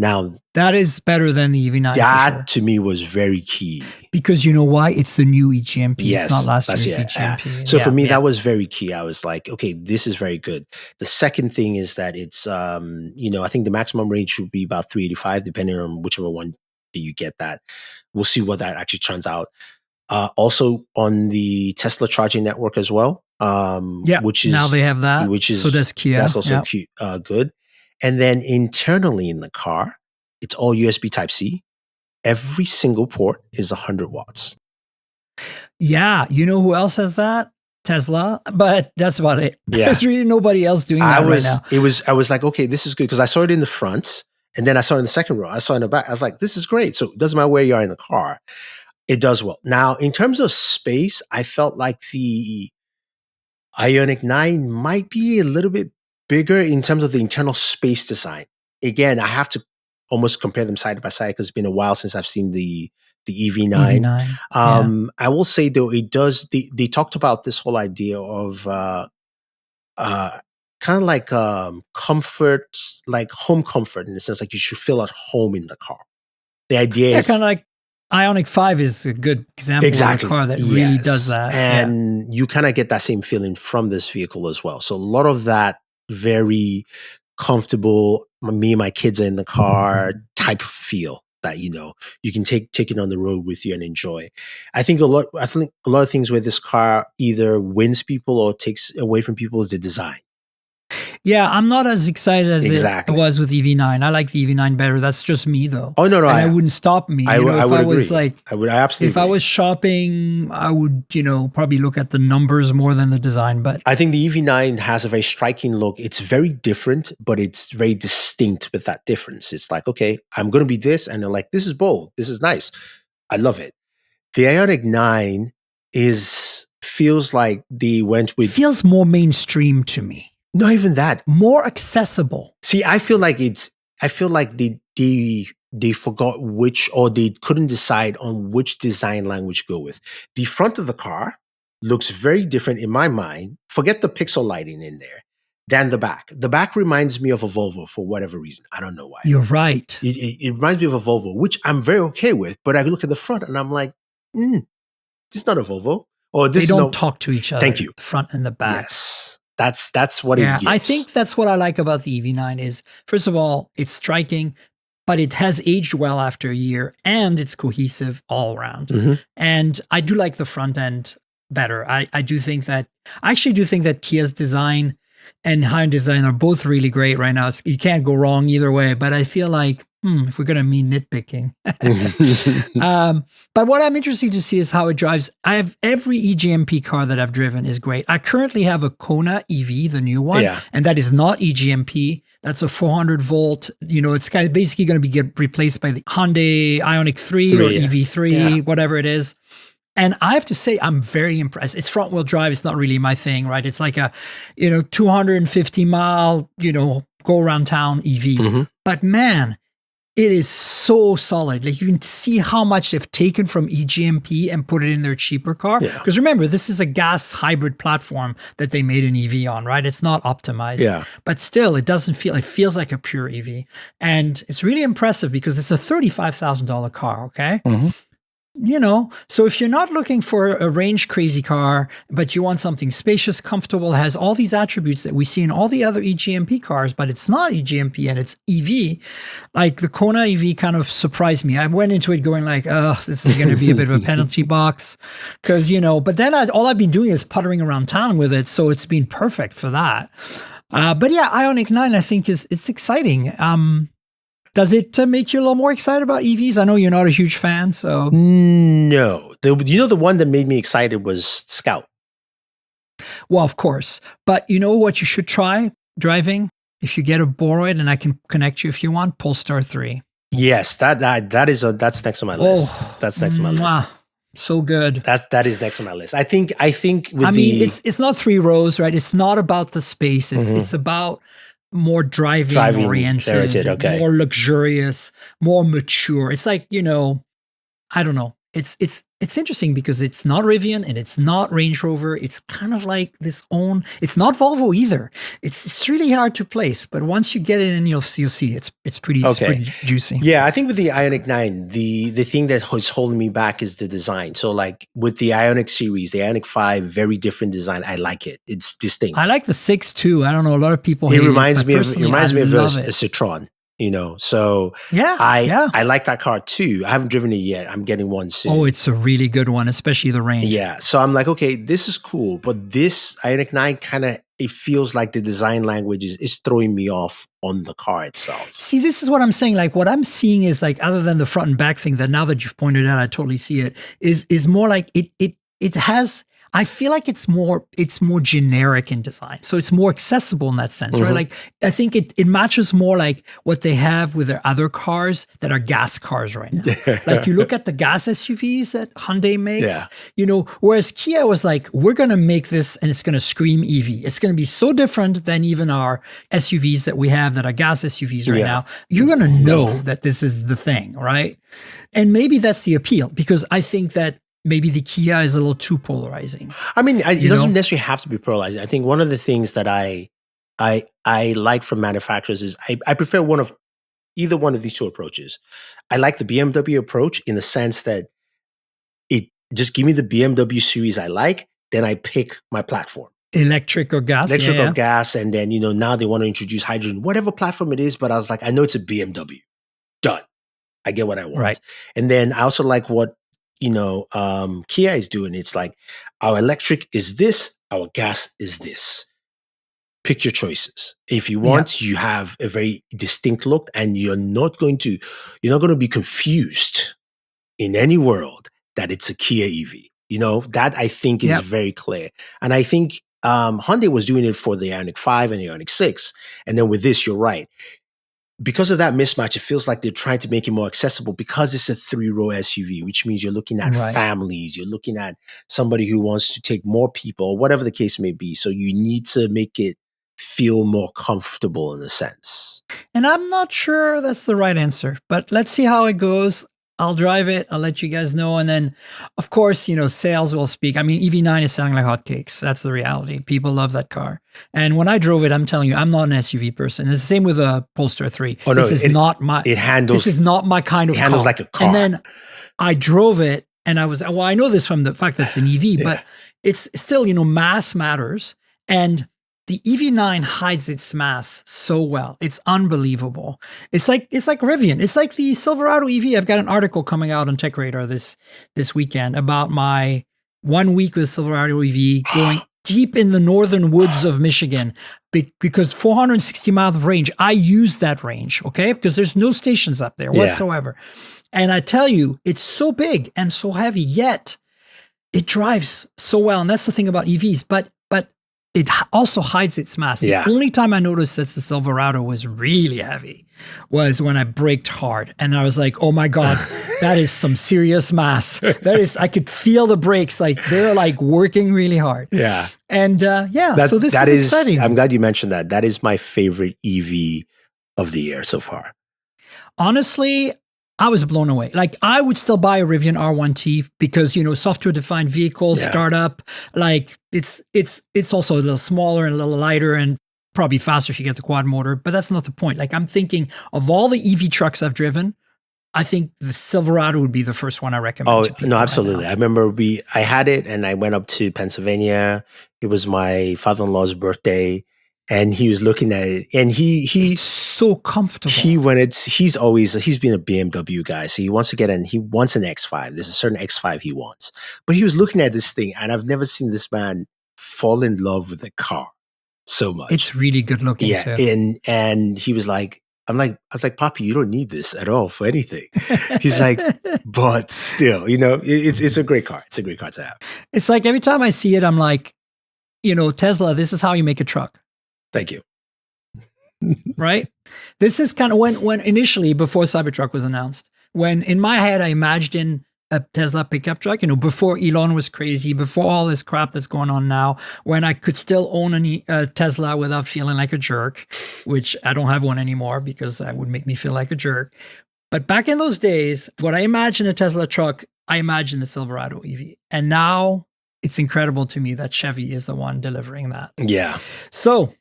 Now, that is better than the EV9. That to me was very key. Because you know why? It's the new eGMP. Yes, it's not last year's eGMP. So for me, that was very key. I was like, okay, this is very good. The second thing is that it's, I think the maximum range should be about 385, depending on whichever one that you get that. We'll see what that actually turns out. Also on the Tesla charging network as well. Which is now they have that. Which is so does Kia. That's also good. And then internally in the car, it's all USB Type-C. Every single port is 100 watts. Yeah. You know who else has that? Tesla. But that's about it. Yeah. There's really nobody else doing that right now. I was like, okay, this is good. Because I saw it in the front. And then I saw it in the second row. I saw it in the back. I was like, this is great. So it doesn't matter where you are in the car. It does well. Now, in terms of space, I felt like the IONIQ 9 might be a little bit bigger in terms of the internal space design. Again, I have to almost compare them side by side because it's been a while since I've seen the EV9. I will say though, it does. They talked about this whole idea of kind of like comfort, like home comfort in the sense like you should feel at home in the car. The idea is kind of like IONIQ 5 is a good example of a car that really does that. And you kind of get that same feeling from this vehicle as well. So a lot of that very comfortable, me and my kids are in the car type of feel that, you can take it on the road with you and enjoy. I think a lot of things where this car either wins people or takes away from people is the design. Yeah, I'm not as excited as it was with EV9. I like the EV9 better. That's just me, though. Oh no, and I wouldn't stop me. I would agree. I absolutely. If I was shopping, I would, probably look at the numbers more than the design. But I think the EV9 has a very striking look. It's very different, but it's very distinct with that difference. It's like, okay, I'm going to be this, and they're like, this is bold. This is nice. I love it. The IONIQ 9 feels like they went with. Feels more mainstream to me. Not even that. More accessible. See, I feel like they forgot which, or they couldn't decide on which design language to go with. The front of the car looks very different in my mind. Forget the pixel lighting in there than the back. The back reminds me of a Volvo for whatever reason. I don't know why. You're right. It reminds me of a Volvo, which I'm very okay with. But I look at the front and I'm like, this is not a Volvo. Or this they don't talk to each other. Thank you. The front and the back. Yes. That's what it gives. I think that's what I like about the EV9 is, first of all, it's striking, but it has aged well after a year and it's cohesive all around. Mm-hmm. And I do like the front end better. I actually do think that Kia's design and Hyundai design are both really great right now. You can't go wrong either way, but I feel like, if we're going to mean nitpicking. But what I'm interested to see is how it drives. I have every eGMP car that I've driven is great. I currently have a Kona EV, the new one, and that is not eGMP. That's a 400 volt, it's kind of basically going to be replaced by the Hyundai IONIQ 3 or EV3, whatever it is. And I have to say, I'm very impressed. It's front wheel drive. It's not really my thing, right? It's like a, 250 mile, go around town EV. Mm-hmm. But man, it is so solid. Like you can see how much they've taken from eGMP and put it in their cheaper car. Because remember, this is a gas hybrid platform that they made an EV on, right? It's not optimized. Yeah. But still, it feels like a pure EV. And it's really impressive because it's a $35,000 car, okay? Mm-hmm. So if you're not looking for a range crazy car, but you want something spacious, comfortable, has all these attributes that we see in all the other EGMP cars, but it's not EGMP and it's EV, like the Kona EV kind of surprised me. I went into it going like, oh, this is going to be a bit of a penalty box because, but then all I've been doing is puttering around town with it. So it's been perfect for that. But yeah, IONIQ 9, I think it's exciting. Does it make you a little more excited about EVs? I know you're not a huge fan, so. No. The one that made me excited was Scout. Well, of course. But you know what you should try driving? If you get a Boroid, and I can connect you if you want, Polestar 3. Yes, that's next on my list. Oh, that's next on my list. So good. That is next on my list. I think it's not 3 rows, right? It's not about the space. It's about more driving oriented, okay. More luxurious, more mature. It's like, I don't know. It's interesting because it's not Rivian and it's not Range Rover. It's kind of like it's not Volvo either. It's really hard to place, but once you get it in, you'll see it's pretty juicy. Yeah, I think with the IONIQ 9, the thing that was holding me back is the design. So like with the IONIQ series, the IONIQ 5, very different design. I like it. It's distinct. I like the 6 too. I don't know. A lot of people hate it. It reminds me of a Citroen. So I like that car too. I haven't driven it yet. I'm getting one soon. Oh, it's a really good one, especially the range. Yeah. So I'm like, okay, this is cool. But this IONIQ 9 it feels like the design language is throwing me off on the car itself. See, this is what I'm saying. Like what I'm seeing is like, other than the front and back thing that now that you've pointed out, I totally see it, is more like it has, I feel like it's more generic in design. So it's more accessible in that sense, right? Like I think it matches more like what they have with their other cars that are gas cars right now. Like you look at the gas SUVs that Hyundai makes, whereas Kia was like, we're going to make this and it's going to scream EV. It's going to be so different than even our SUVs that we have that are gas SUVs right now. You're going to know that this is the thing, right? And maybe that's the appeal, because I think that maybe the Kia is a little too polarizing. I mean, it doesn't necessarily have to be polarizing. I think one of the things that I like from manufacturers is I prefer either one of these two approaches. I like the BMW approach in the sense that it just give me the BMW series I like, then I pick my platform. Electric or gas. Or gas, and then, now they want to introduce hydrogen, whatever platform it is, but I was like, I know it's a BMW. Done. I get what I want. Right. And then I also like what Kia is doing. It's like, our electric is this, our gas is this. Pick your choices. If you want, you have a very distinct look, and you're not going to be confused in any world that it's a Kia EV. That I think is very clear. And I think Hyundai was doing it for the IONIQ 5 and the IONIQ 6. And then with this, you're right. Because of that mismatch, it feels like they're trying to make it more accessible because it's a 3-row SUV, which means you're looking at families, you're looking at somebody who wants to take more people, whatever the case may be. So you need to make it feel more comfortable in a sense. And I'm not sure that's the right answer, but let's see how it goes. I'll drive it. I'll let you guys know. And then, of course, sales will speak. I mean, EV9 is selling like hotcakes. That's the reality. People love that car. And when I drove it, I'm telling you, I'm not an SUV person. It's the same with a Polestar 3. Oh, no, this is not my kind of car. It handles like a car. And then I drove it and I know this from the fact that it's an EV, but it's still, mass matters. And the EV9 hides its mass so well. It's unbelievable. It's like Rivian. It's like the Silverado EV. I've got an article coming out on TechRadar this weekend about my 1 week with Silverado EV going deep in the northern woods of Michigan because 460 miles of range. I use that range, okay? Because there's no stations up there whatsoever. And I tell you, it's so big and so heavy, yet it drives so well. And that's the thing about EVs. But it also hides its mass. The only time I noticed that the Silverado was really heavy was when I braked hard. And I was like, oh my God, that is some serious mass. I could feel the brakes. Like they're like working really hard. Yeah. And so this is exciting. I'm glad you mentioned that. That is my favorite EV of the year so far. Honestly, I was blown away. Like I would still buy a Rivian R1T because, software defined vehicle, startup, like it's also a little smaller and a little lighter and probably faster if you get the quad motor, but that's not the point. Like I'm thinking of all the EV trucks I've driven, I think the Silverado would be the first one I recommend Oh, to people no, right absolutely. now. I remember I had it and I went up to Pennsylvania. It was my father-in-law's birthday and he was looking at it and It's so comfortable. he's been a BMW guy. So he wants an X5. There's a certain X5 he wants. But he was looking at this thing and I've never seen this man fall in love with a car so much. It's really good looking Yeah. too. And he was like, I was like, Poppy, you don't need this at all for anything. He's like, but still, it's a great car. It's a great car to have. It's like every time I see it, I'm like, Tesla, this is how you make a truck. Thank you. Right? This is kind of when initially, before Cybertruck was announced, when in my head, I imagined a Tesla pickup truck, before Elon was crazy, before all this crap that's going on now, when I could still own a Tesla without feeling like a jerk, which I don't have one anymore because that would make me feel like a jerk. But back in those days, when I imagined a Tesla truck, I imagined the Silverado EV. And now it's incredible to me that Chevy is the one delivering that. Yeah. So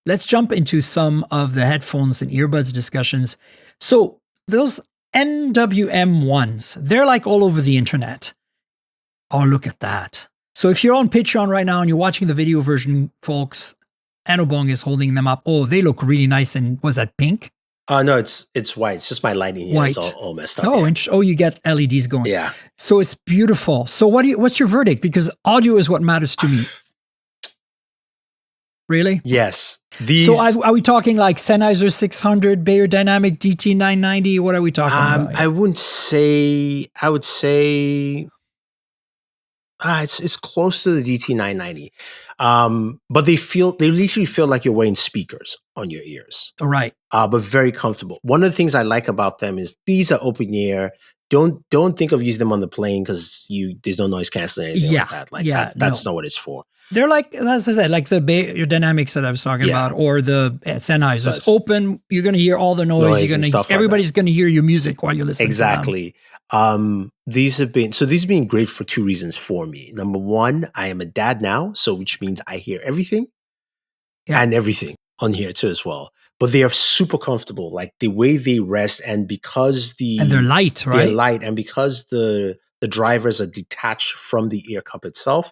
let's jump into some of the headphones and earbuds discussions. So those NWM ones, they're like all over the internet. Oh, look at that. So if you're on Patreon right now and you're watching the video version, folks, Enobong is holding them up. Oh, they look really nice. And was that pink? No, it's white. It's just my lighting here. White. It's all messed up. Oh, yeah. oh, you get LEDs going. Yeah. So it's beautiful. So what's your verdict? Because audio is what matters to me. Really? Yes. So are we talking like Sennheiser 600, Bayer Dynamic DT990? What are we talking about? I would say it's close to the DT990. But they literally feel like you're wearing speakers on your ears. Right. But very comfortable. One of the things I like about them is these are open ear. Don't think of using them on the plane because there's no noise canceling or anything like that. That's not what it's for. They're like, as I said, like the Bayer Dynamics that I was talking about, or the Sennheiser. It's open. You're going to hear all the noise. Everybody's going to hear your music while you're listening. Exactly. These have been great for two reasons for me. Number one, I am a dad now, so which means I hear everything and everything on here too as well. But they are super comfortable, like the way they rest, and because they're light, right? They're light, and because the drivers are detached from the ear cup itself,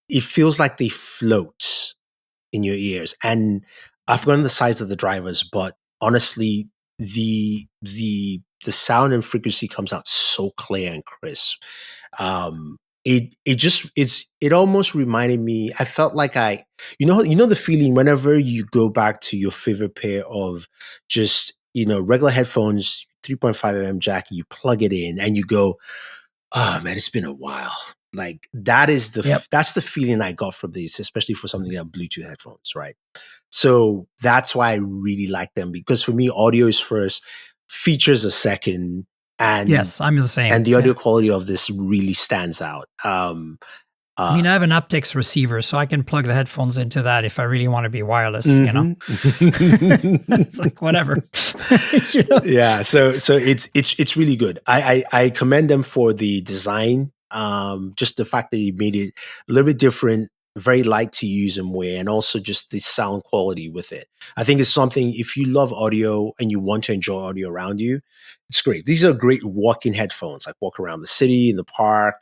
it feels like they float in your ears. And I've forgotten the size of the drivers, but honestly, the sound and frequency comes out so clear and crisp. It almost reminded me. I felt like the feeling whenever you go back to your favorite pair of just regular headphones, 3.5 mm jack, you plug it in and you go, oh man, it's been a while. Like that's the feeling I got from these, especially for something like Bluetooth headphones, right? So that's why I really like them, because for me, audio is first, features a second, and yes, I'm the same. And the audio quality of this really stands out. I mean, I have an aptX receiver, so I can plug the headphones into that if I really want to be wireless. It's like whatever. Yeah. So it's really good. I commend them for the design. Just the fact that he made it a little bit different, very light to use and wear, and also just the sound quality with it. I think it's something, if you love audio and you want to enjoy audio around you, it's great. These are great walk-in headphones, like walk around the city, in the park,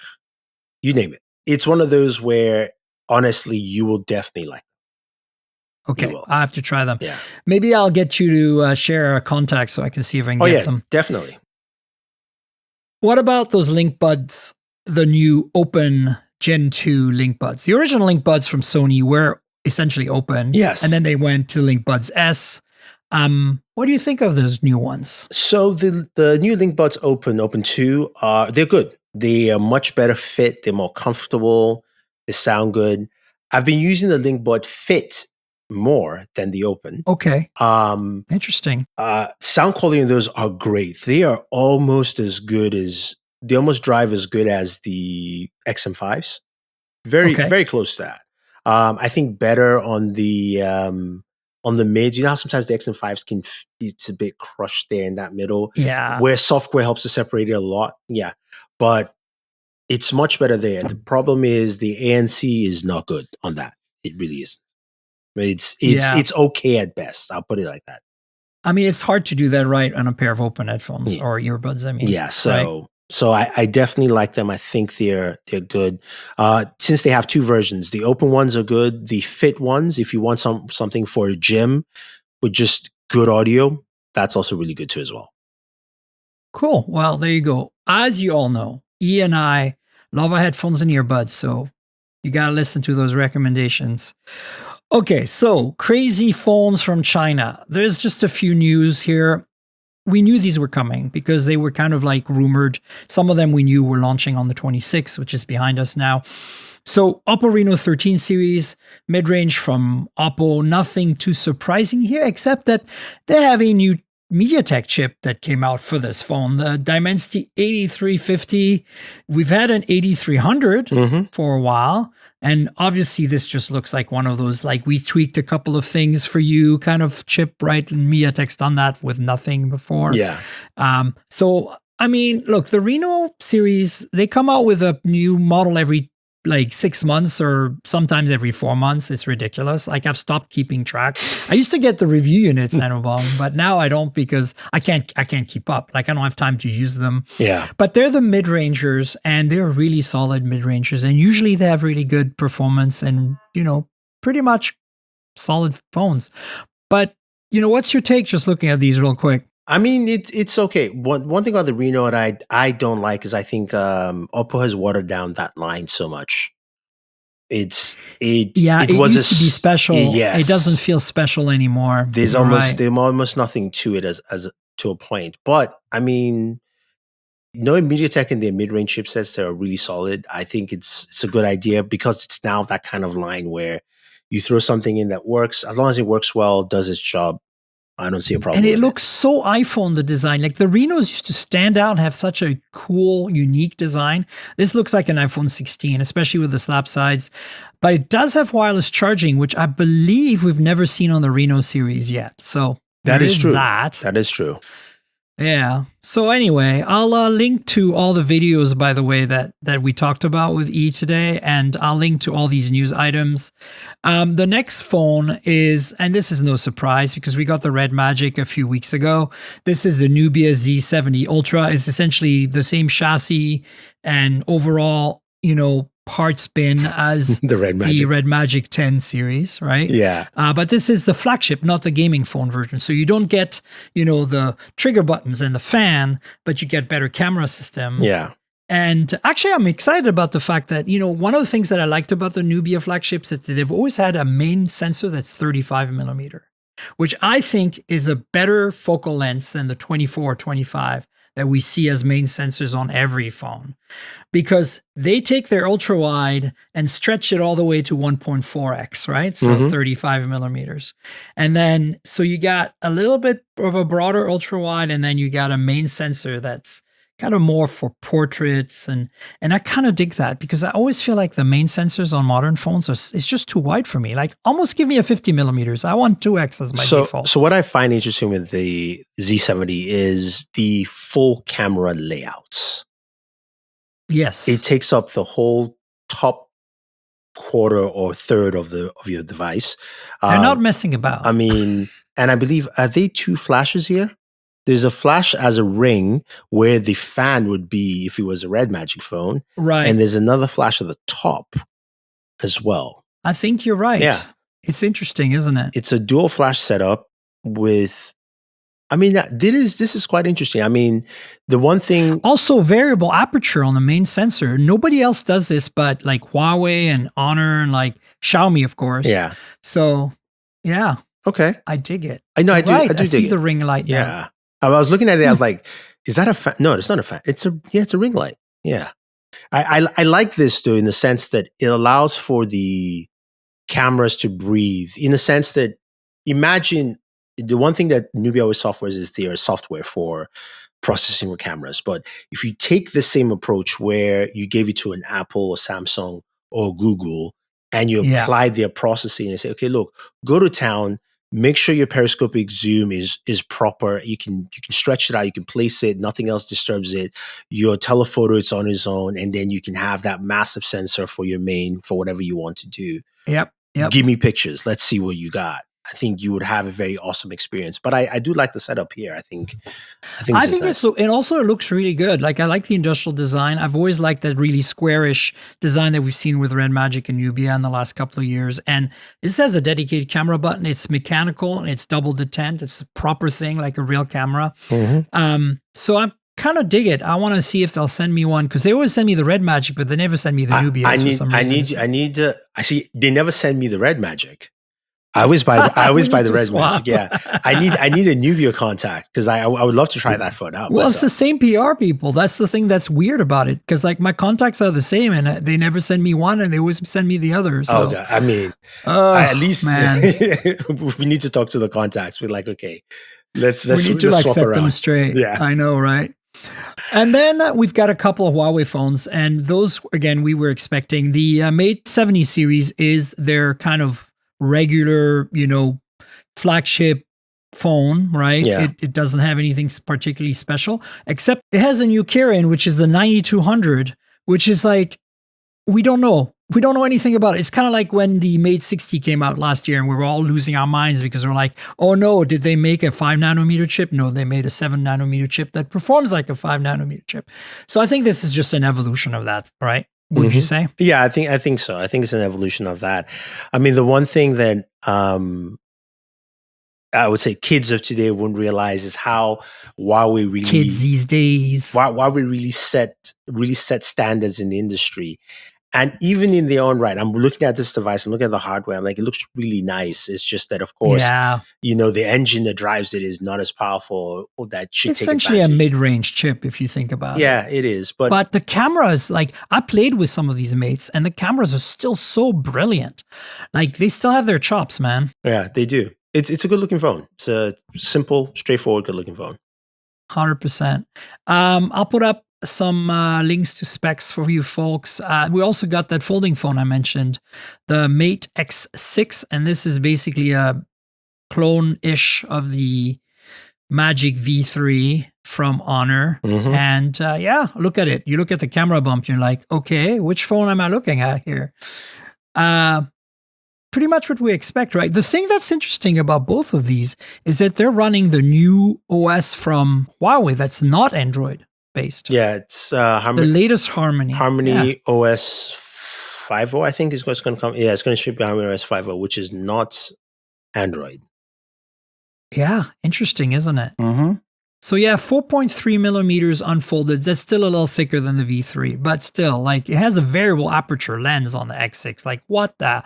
you name it. It's one of those where honestly you will definitely like them. Okay, I have to try them. Yeah. Maybe I'll get you to share a contact so I can see if I can get them. Definitely. What about those LinkBuds, the new open Gen 2 LinkBuds? The original LinkBuds from Sony were essentially open. Yes. And then they went to LinkBuds S. What do you think of those new ones? So the new LinkBuds Open 2, they're good. They are much better fit. They're more comfortable. They sound good. I've been using the LinkBud Fit more than the Open. Okay. Interesting. Sound quality in those are great. They are almost they almost drive as good as the XM5s. Very close to that. I think better on the mids. You know how sometimes the XM5s it's a bit crushed there in that middle. Yeah. Where software helps to separate it a lot. Yeah. But it's much better there. The problem is the ANC is not good on that. It really isn't. It's okay at best. I'll put it like that. I mean, it's hard to do that right on a pair of open headphones Yeah. or earbuds. I mean, Yeah, right? so I definitely like them. I think they're good. Since they have two versions, the open ones are good. The fit ones, if you want something for a gym with just good audio, that's also really good too as well. Cool. Well, there you go. As you all know, E and I love our headphones and earbuds, so you got to listen to those recommendations. Okay, so crazy phones from China. There's just a few news here. We knew these were coming because they were kind of like rumored. Some of them we knew were launching on the 26th, which is behind us now. So Oppo Reno 13 series, mid-range from Oppo, nothing too surprising here, except that they have a new MediaTek chip that came out for this phone, the Dimensity 8350. We've had an 8300 for a while. And obviously, this just looks like one of those, like we tweaked a couple of things for you kind of chip, right? And MediaTek's done that with nothing before. Yeah. So, I mean, look, the Reno series, they come out with a new model every like 6 months or sometimes every 4 months. It's ridiculous. Like I've stopped keeping track. I used to get the review units, Enobong, but now I don't because I can't keep up. Like I don't have time to use them. Yeah. But they're the mid-rangers and they're really solid mid-rangers. And usually they have really good performance and, pretty much solid phones. But, what's your take just looking at these real quick? I mean, it's okay. One thing about the Reno that I don't like is I think Oppo has watered down that line so much. It was used to be special. Yes. It doesn't feel special anymore. There's almost nothing to it as to a point. But I mean, knowing MediaTek and their mid-range chipsets, they're really solid. I think it's a good idea because it's now that kind of line where you throw something in that works. As long as it works well, does its job, I don't see a problem. And it looks so iPhone, the design. Like the Renos used to stand out and have such a cool, unique design. This looks like an iPhone 16, especially with the slab sides. But it does have wireless charging, which I believe we've never seen on the Reno series yet. So that is true. That is true. Yeah. So anyway, I'll link to all the videos, by the way, that we talked about with E today, and I'll link to all these news items. The next phone is, and this is no surprise because we got the Red Magic a few weeks ago. This is the Nubia Z70 Ultra. It's essentially the same chassis and overall, parts bin as the Red Magic 10 series, right? Yeah. But this is the flagship, not the gaming phone version. So you don't get, the trigger buttons and the fan, but you get better camera system. Yeah. And actually, I'm excited about the fact that, one of the things that I liked about the Nubia flagships is that they've always had a main sensor that's 35 millimeter, which I think is a better focal length than the 24 or 25 that we see as main sensors on every phone, because they take their ultra wide and stretch it all the way to 1.4x, right? So 35 millimeters. And then, so you got a little bit of a broader ultra wide, and then you got a main sensor that's kind of more for portraits. And I kind of dig that because I always feel like the main sensors on modern phones it's just too wide for me. Like almost give me a 50 millimeters. I want 2x as my default. So what I find interesting with the Z70 is the full camera layouts. Yes. It takes up the whole top quarter or third of your device. They're not messing about. I mean, and I believe, are they two flashes here? There's a flash as a ring where the fan would be if it was a Red Magic phone. Right. And there's another flash at the top as well. I think you're right. Yeah. It's interesting, isn't it? It's a dual flash setup with, I mean, this is quite interesting. I mean, the one thing. Also, variable aperture on the main sensor. Nobody else does this but like Huawei and Honor and like Xiaomi, of course. Yeah. So, yeah. Okay. I dig it. I know, I do. Right. I do dig see it. the ring light now. Yeah. I was looking at it. I was like, "Is that a fan?" No, it's not a fan. It's a ring light. Yeah, I like this though in the sense that it allows for the cameras to breathe. In the sense that, imagine the one thing that Nubia always offers is their software for processing with cameras. But if you take the same approach where you gave it to an Apple or Samsung or Google and you apply their processing and say, "Okay, look, go to town." Make sure your periscopic zoom is proper. You can stretch it out. You can place it. Nothing else disturbs it. Your telephoto, it's on its own. And then you can have that massive sensor for your main, for whatever you want to do. Yep. Give me pictures. Let's see what you got. I think you would have a very awesome experience. But I do like the setup here. I think this I is think nice. and also it looks really good. Like I like the industrial design. I've always liked that really squarish design that we've seen with Red Magic and Nubia in the last couple of years. And this has a dedicated camera button. It's mechanical and it's double detent. It's a proper thing, like a real camera. So I'm kind of dig it. I want to see if they'll send me one because they always send me the Red Magic, but they never send me the Nubia for some reason. I see. They never send me the Red Magic. I always buy the Red Magic. Yeah, I need a Nubia contact because I would love to try that phone out. Well, it's the same PR people. That's the thing that's weird about it because like my contacts are the same and they never send me one and they always send me the other. So. Oh, God. I mean, at least we need to talk to the contacts. We're like, okay, let's we need to like swap set around. them straight. Yeah, I know, right? And then we've got a couple of Huawei phones, and those again we were expecting. The Mate 70 series is their kind of regular, flagship phone, right? Yeah. It doesn't have anything particularly special, except it has a new Kirin, which is the 9200, which is like, we don't know. We don't know anything about it. It's kind of like when the Mate 60 came out last year and we were all losing our minds because we're like, oh no, did they make a 5 nanometer chip? No, they made a 7 nanometer chip that performs like a 5 nanometer chip. So I think this is just an evolution of that, right? Would you say? Yeah, I think so. I think it's an evolution of that. I mean, the one thing that I would say kids of today wouldn't realize is how Huawei really kids these days. Huawei really set standards in the industry. And even in their own right, I'm looking at this device, I'm looking at the hardware, I'm like, it looks really nice. It's just that, of course, the engine that drives it is not as powerful. Or that should it's essentially a mid-range chip, if you think about it. Yeah, it is. But the cameras, like, I played with some of these Mates, and the cameras are still so brilliant. Like, they still have their chops, man. Yeah, they do. It's a good-looking phone. It's a simple, straightforward, good-looking phone. 100%. I'll put up some links to specs for you folks. We also got that folding phone I mentioned, the Mate X6, and this is basically a clone-ish of the Magic V3 from Honor. And look at it. You look at the camera bump, you're like, okay, which phone am I looking at here? Pretty much what we expect, right? The thing that's interesting about both of these is that they're running the new OS from Huawei that's not Android based. Yeah, it's the latest Harmony. OS 5.0, I think is what's going to come. Yeah, it's going to ship Harmony OS 5.0, which is not Android. Yeah, interesting, isn't it? So yeah, 4.3 millimeters unfolded. That's still a little thicker than the V3, but still, like, it has a variable aperture lens on the X6. Like, what the?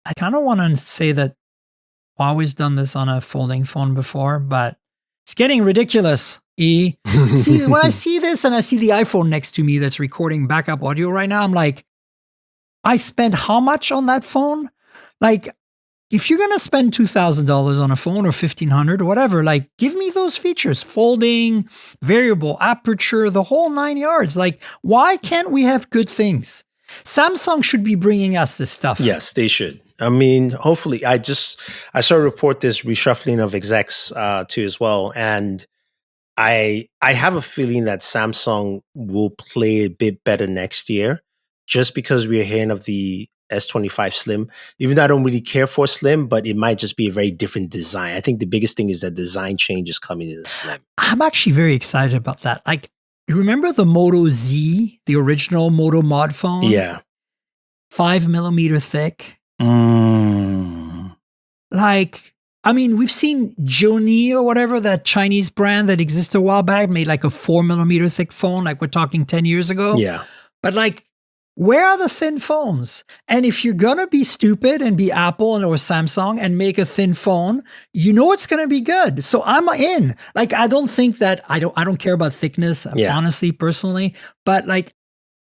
I kind of want to say that Huawei's done this on a folding phone before, but it's getting ridiculous. See, when I see this and I see the iPhone next to me that's recording backup audio right now, I'm like, I spent how much on that phone? Like, if you're going to spend $2,000 on a phone or $1,500 or whatever, like, give me those features, folding, variable aperture, the whole 9 yards. Like, why can't we have good things? Samsung should be bringing us this stuff. Yes, they should. I mean, hopefully, I saw a report this reshuffling of execs too as well. And I have a feeling that Samsung will play a bit better next year just because we're hearing of the S25 Slim. Even though I don't really care for Slim, but it might just be a very different design. I think the biggest thing is that design change is coming in the Slim. I'm actually very excited about that. Like, you remember the Moto Z, the original Moto Mod phone? Yeah. 5 millimeter thick. Like, I mean, we've seen Joni or whatever, that Chinese brand that existed a while back, made like a 4 millimeter thick phone, like we're talking 10 years ago. Yeah. But like, where are the thin phones? And if you're going to be stupid and be Apple or Samsung and make a thin phone, you know it's going to be good. So I'm in. Like, I don't think that, I don't care about thickness, honestly, personally. But like,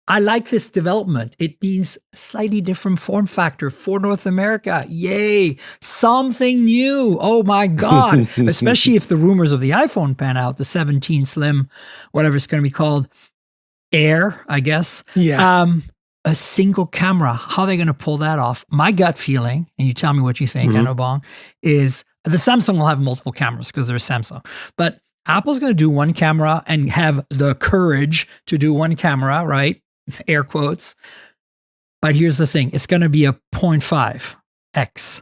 I like this development. It means slightly different form factor for North America. Yay. Something new. Oh my God. Especially if the rumors of the iPhone pan out, the 17 Slim, whatever it's going to be called, Air, I guess. Yeah. A single camera. How are they going to pull that off? My gut feeling, and you tell me what you think, Enobong, is the Samsung will have multiple cameras because they're Samsung. But Apple's going to do one camera and have the courage to do one camera, right? Air quotes. But here's the thing. It's going to be a 0.5x.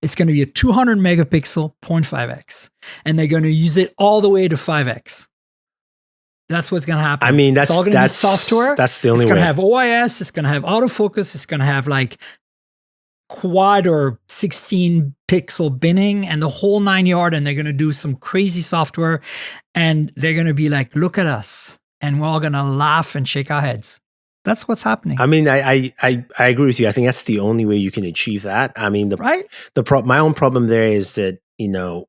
It's going to be a 200 megapixel 0.5x, and they're going to use it all the way to 5x. That's what's going to happen. I mean, it's all going to be software. That's the only way. It's going to have OIS. It's going to have autofocus. It's going to have like quad or 16 pixel binning and the whole 9 yard. And they're going to do some crazy software, and they're going to be like, look at us. And we're all going to laugh and shake our heads. That's what's happening. I mean, I agree with you. I think that's the only way you can achieve that. I mean, my own problem there is that,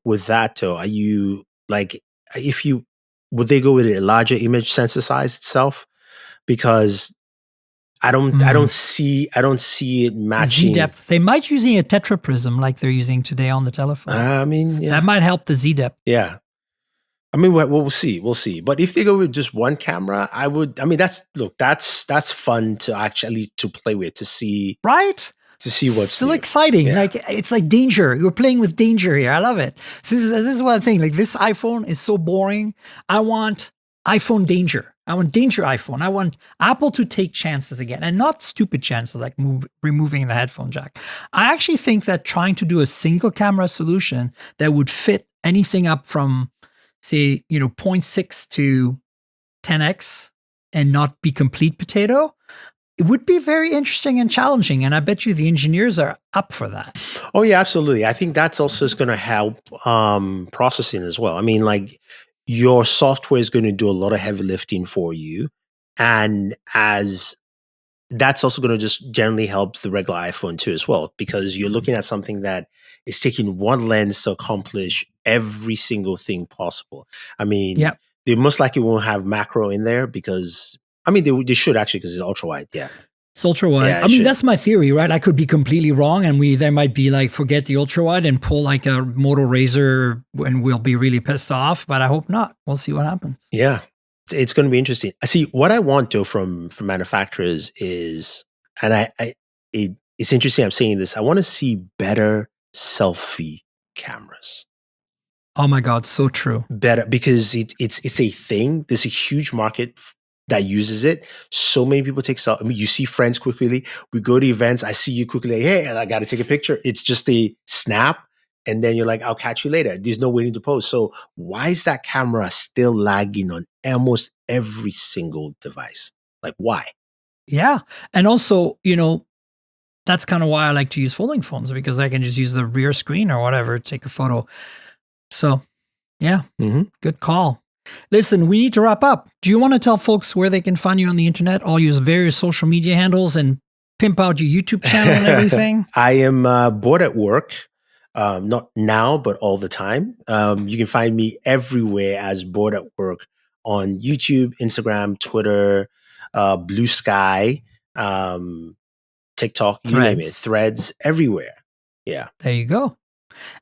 with that though, are you like, would they go with a larger image sensor size itself? Because I don't see it matching Z depth. They might using a tetraprism like they're using today on the telephone. I mean, yeah. That might help the Z depth. Yeah. I mean, we'll see. We'll see. But if they go with just one camera, that's fun to actually to play with, to see. Right? To see what's still new. exciting. Yeah. Like, it's like danger. You're playing with danger here. I love it. So this is one thing. Like, this iPhone is so boring. I want iPhone danger. I want danger iPhone. I want Apple to take chances again, and not stupid chances like removing the headphone jack. I actually think that trying to do a single camera solution that would fit anything up from, say, 0.6 to 10x and not be complete potato, it would be very interesting and challenging. And I bet you the engineers are up for that. Oh, yeah, absolutely. I think that's also going to help processing as well. I mean, like, your software is going to do a lot of heavy lifting for you. And that's also going to just generally help the regular iPhone too as well, because you're looking at something that is taking one lens to accomplish every single thing possible. I mean, they most likely won't have macro in there because, I mean, they should actually, because it's ultra wide. Yeah. It's ultra wide. Yeah, I mean, that's my theory, right? I could be completely wrong, and they might be like, forget the ultra wide and pull like a Moto Razr, and we'll be really pissed off. But I hope not. We'll see what happens. Yeah, it's going to be interesting. See, what I want though from manufacturers is, and it's interesting I'm saying this, I want to see better selfie cameras. Oh my God, so true. Better, because it's a thing. There's a huge market that uses it. So many people take selfies. I mean, you see friends quickly. We go to events. I see you quickly. Like, hey, I got to take a picture. It's just a snap. And then you're like, I'll catch you later. There's no waiting to pose. So why is that camera still lagging on almost every single device? Like, why? Yeah. And also, that's kind of why I like to use folding phones, because I can just use the rear screen or whatever, take a photo. So yeah, Good call. Listen, we need to wrap up. Do you want to tell folks where they can find you on the internet, all your various social media handles, and pimp out your YouTube channel and everything? I am bored at work. Not now, but all the time. You can find me everywhere as Bored at Work on YouTube, Instagram, Twitter, Blue Sky, TikTok, you name it. Threads, everywhere. Yeah. There you go.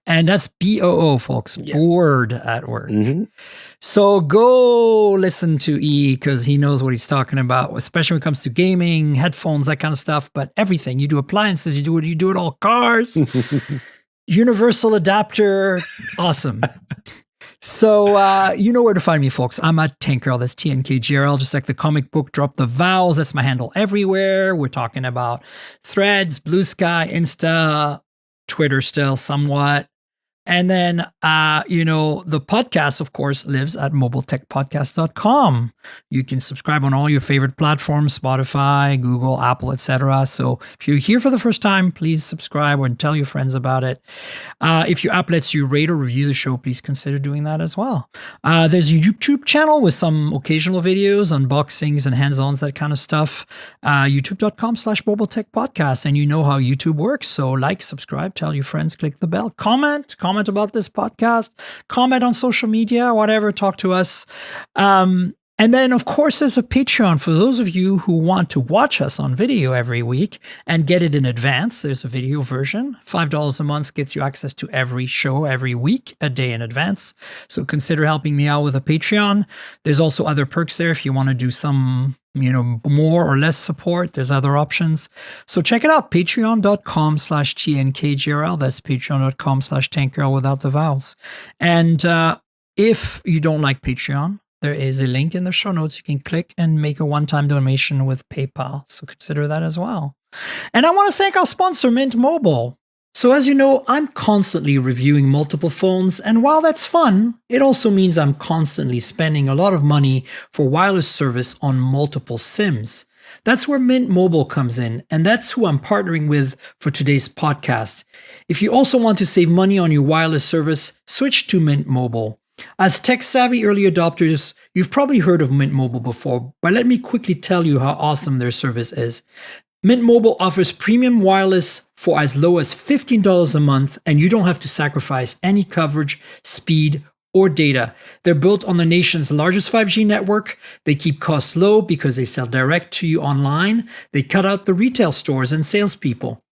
And that's BOO, folks. Yeah. Bored at Work. So go listen to E, because he knows what he's talking about, especially when it comes to gaming, headphones, that kind of stuff. But everything. You do appliances, you do it all, cars, universal adapter. Awesome. So you know where to find me, folks. I'm at TankGirl. That's TNKGRL, just like the comic book. Drop the vowels. That's my handle everywhere. We're talking about Threads, Blue Sky, Insta, Twitter still somewhat. And then, the podcast, of course, lives at mobiletechpodcast.com. You can subscribe on all your favorite platforms, Spotify, Google, Apple, etc. So if you're here for the first time, please subscribe and tell your friends about it. If your app lets you rate or review the show, please consider doing that as well. There's a YouTube channel with some occasional videos, unboxings and hands-ons, that kind of stuff. youtube.com/mobiletechpodcast. And you know how YouTube works. So like, subscribe, tell your friends, click the bell, comment about this podcast, comment on social media, whatever, talk to us. And then, of course, there's a Patreon for those of you who want to watch us on video every week and get it in advance. There's a video version. $5 a month gets you access to every show every week, a day in advance. So consider helping me out with a Patreon. There's also other perks there if you want to do some, more or less support. There's other options. So check it out. Patreon.com/TNKGRL. That's patreon.com/TankGirl without the vowels. And if you don't like Patreon, there is a link in the show notes. You can click and make a one-time donation with PayPal. So consider that as well. And I want to thank our sponsor, Mint Mobile. So as you know, I'm constantly reviewing multiple phones, and while that's fun, it also means I'm constantly spending a lot of money for wireless service on multiple SIMs. That's where Mint Mobile comes in, and that's who I'm partnering with for today's podcast. If you also want to save money on your wireless service, switch to Mint Mobile. As tech-savvy early adopters, you've probably heard of Mint Mobile before, but let me quickly tell you how awesome their service is. Mint Mobile offers premium wireless for as low as $15 a month, and you don't have to sacrifice any coverage, speed, or data. They're built on the nation's largest 5G network. They keep costs low because they sell direct to you online. They cut out the retail stores and salespeople.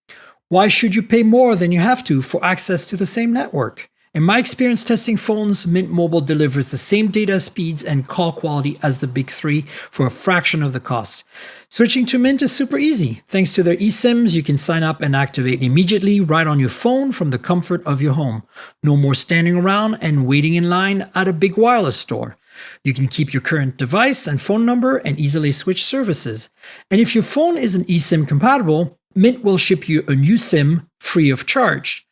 Why should you pay more than you have to for access to the same network? In my experience testing phones, Mint Mobile delivers the same data speeds and call quality as the big three for a fraction of the cost. Switching to Mint is super easy. Thanks to their eSIMs, you can sign up and activate immediately right on your phone from the comfort of your home. No more standing around and waiting in line at a big wireless store. You can keep your current device and phone number and easily switch services. And if your phone isn't eSIM compatible, Mint will ship you a new SIM free of charge.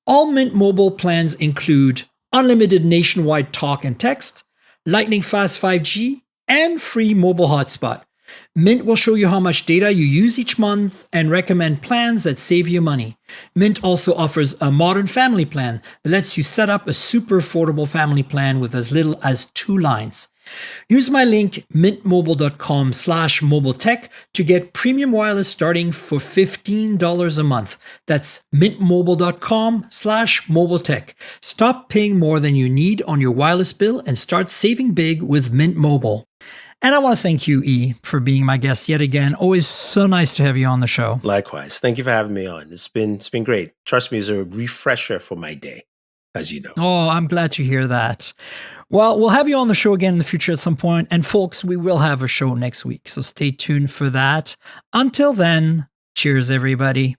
All Mint Mobile plans include unlimited nationwide talk and text, lightning fast 5G, and free mobile hotspot. Mint will show you how much data you use each month and recommend plans that save you money. Mint also offers a modern family plan that lets you set up a super affordable family plan with as little as 2 lines. Use my link mintmobile.com/mobiletech to get premium wireless starting for $15 a month. That's mintmobile.com/mobiletech. Stop paying more than you need on your wireless bill and start saving big with Mint Mobile. And I want to thank you, E, for being my guest yet again. Always so nice to have you on the show. Likewise. Thank you for having me on. It's been great. Trust me, it's a refresher for my day, as you know. Oh, I'm glad to hear that. Well, we'll have you on the show again in the future at some point. And folks, we will have a show next week. So stay tuned for that. Until then, cheers, everybody.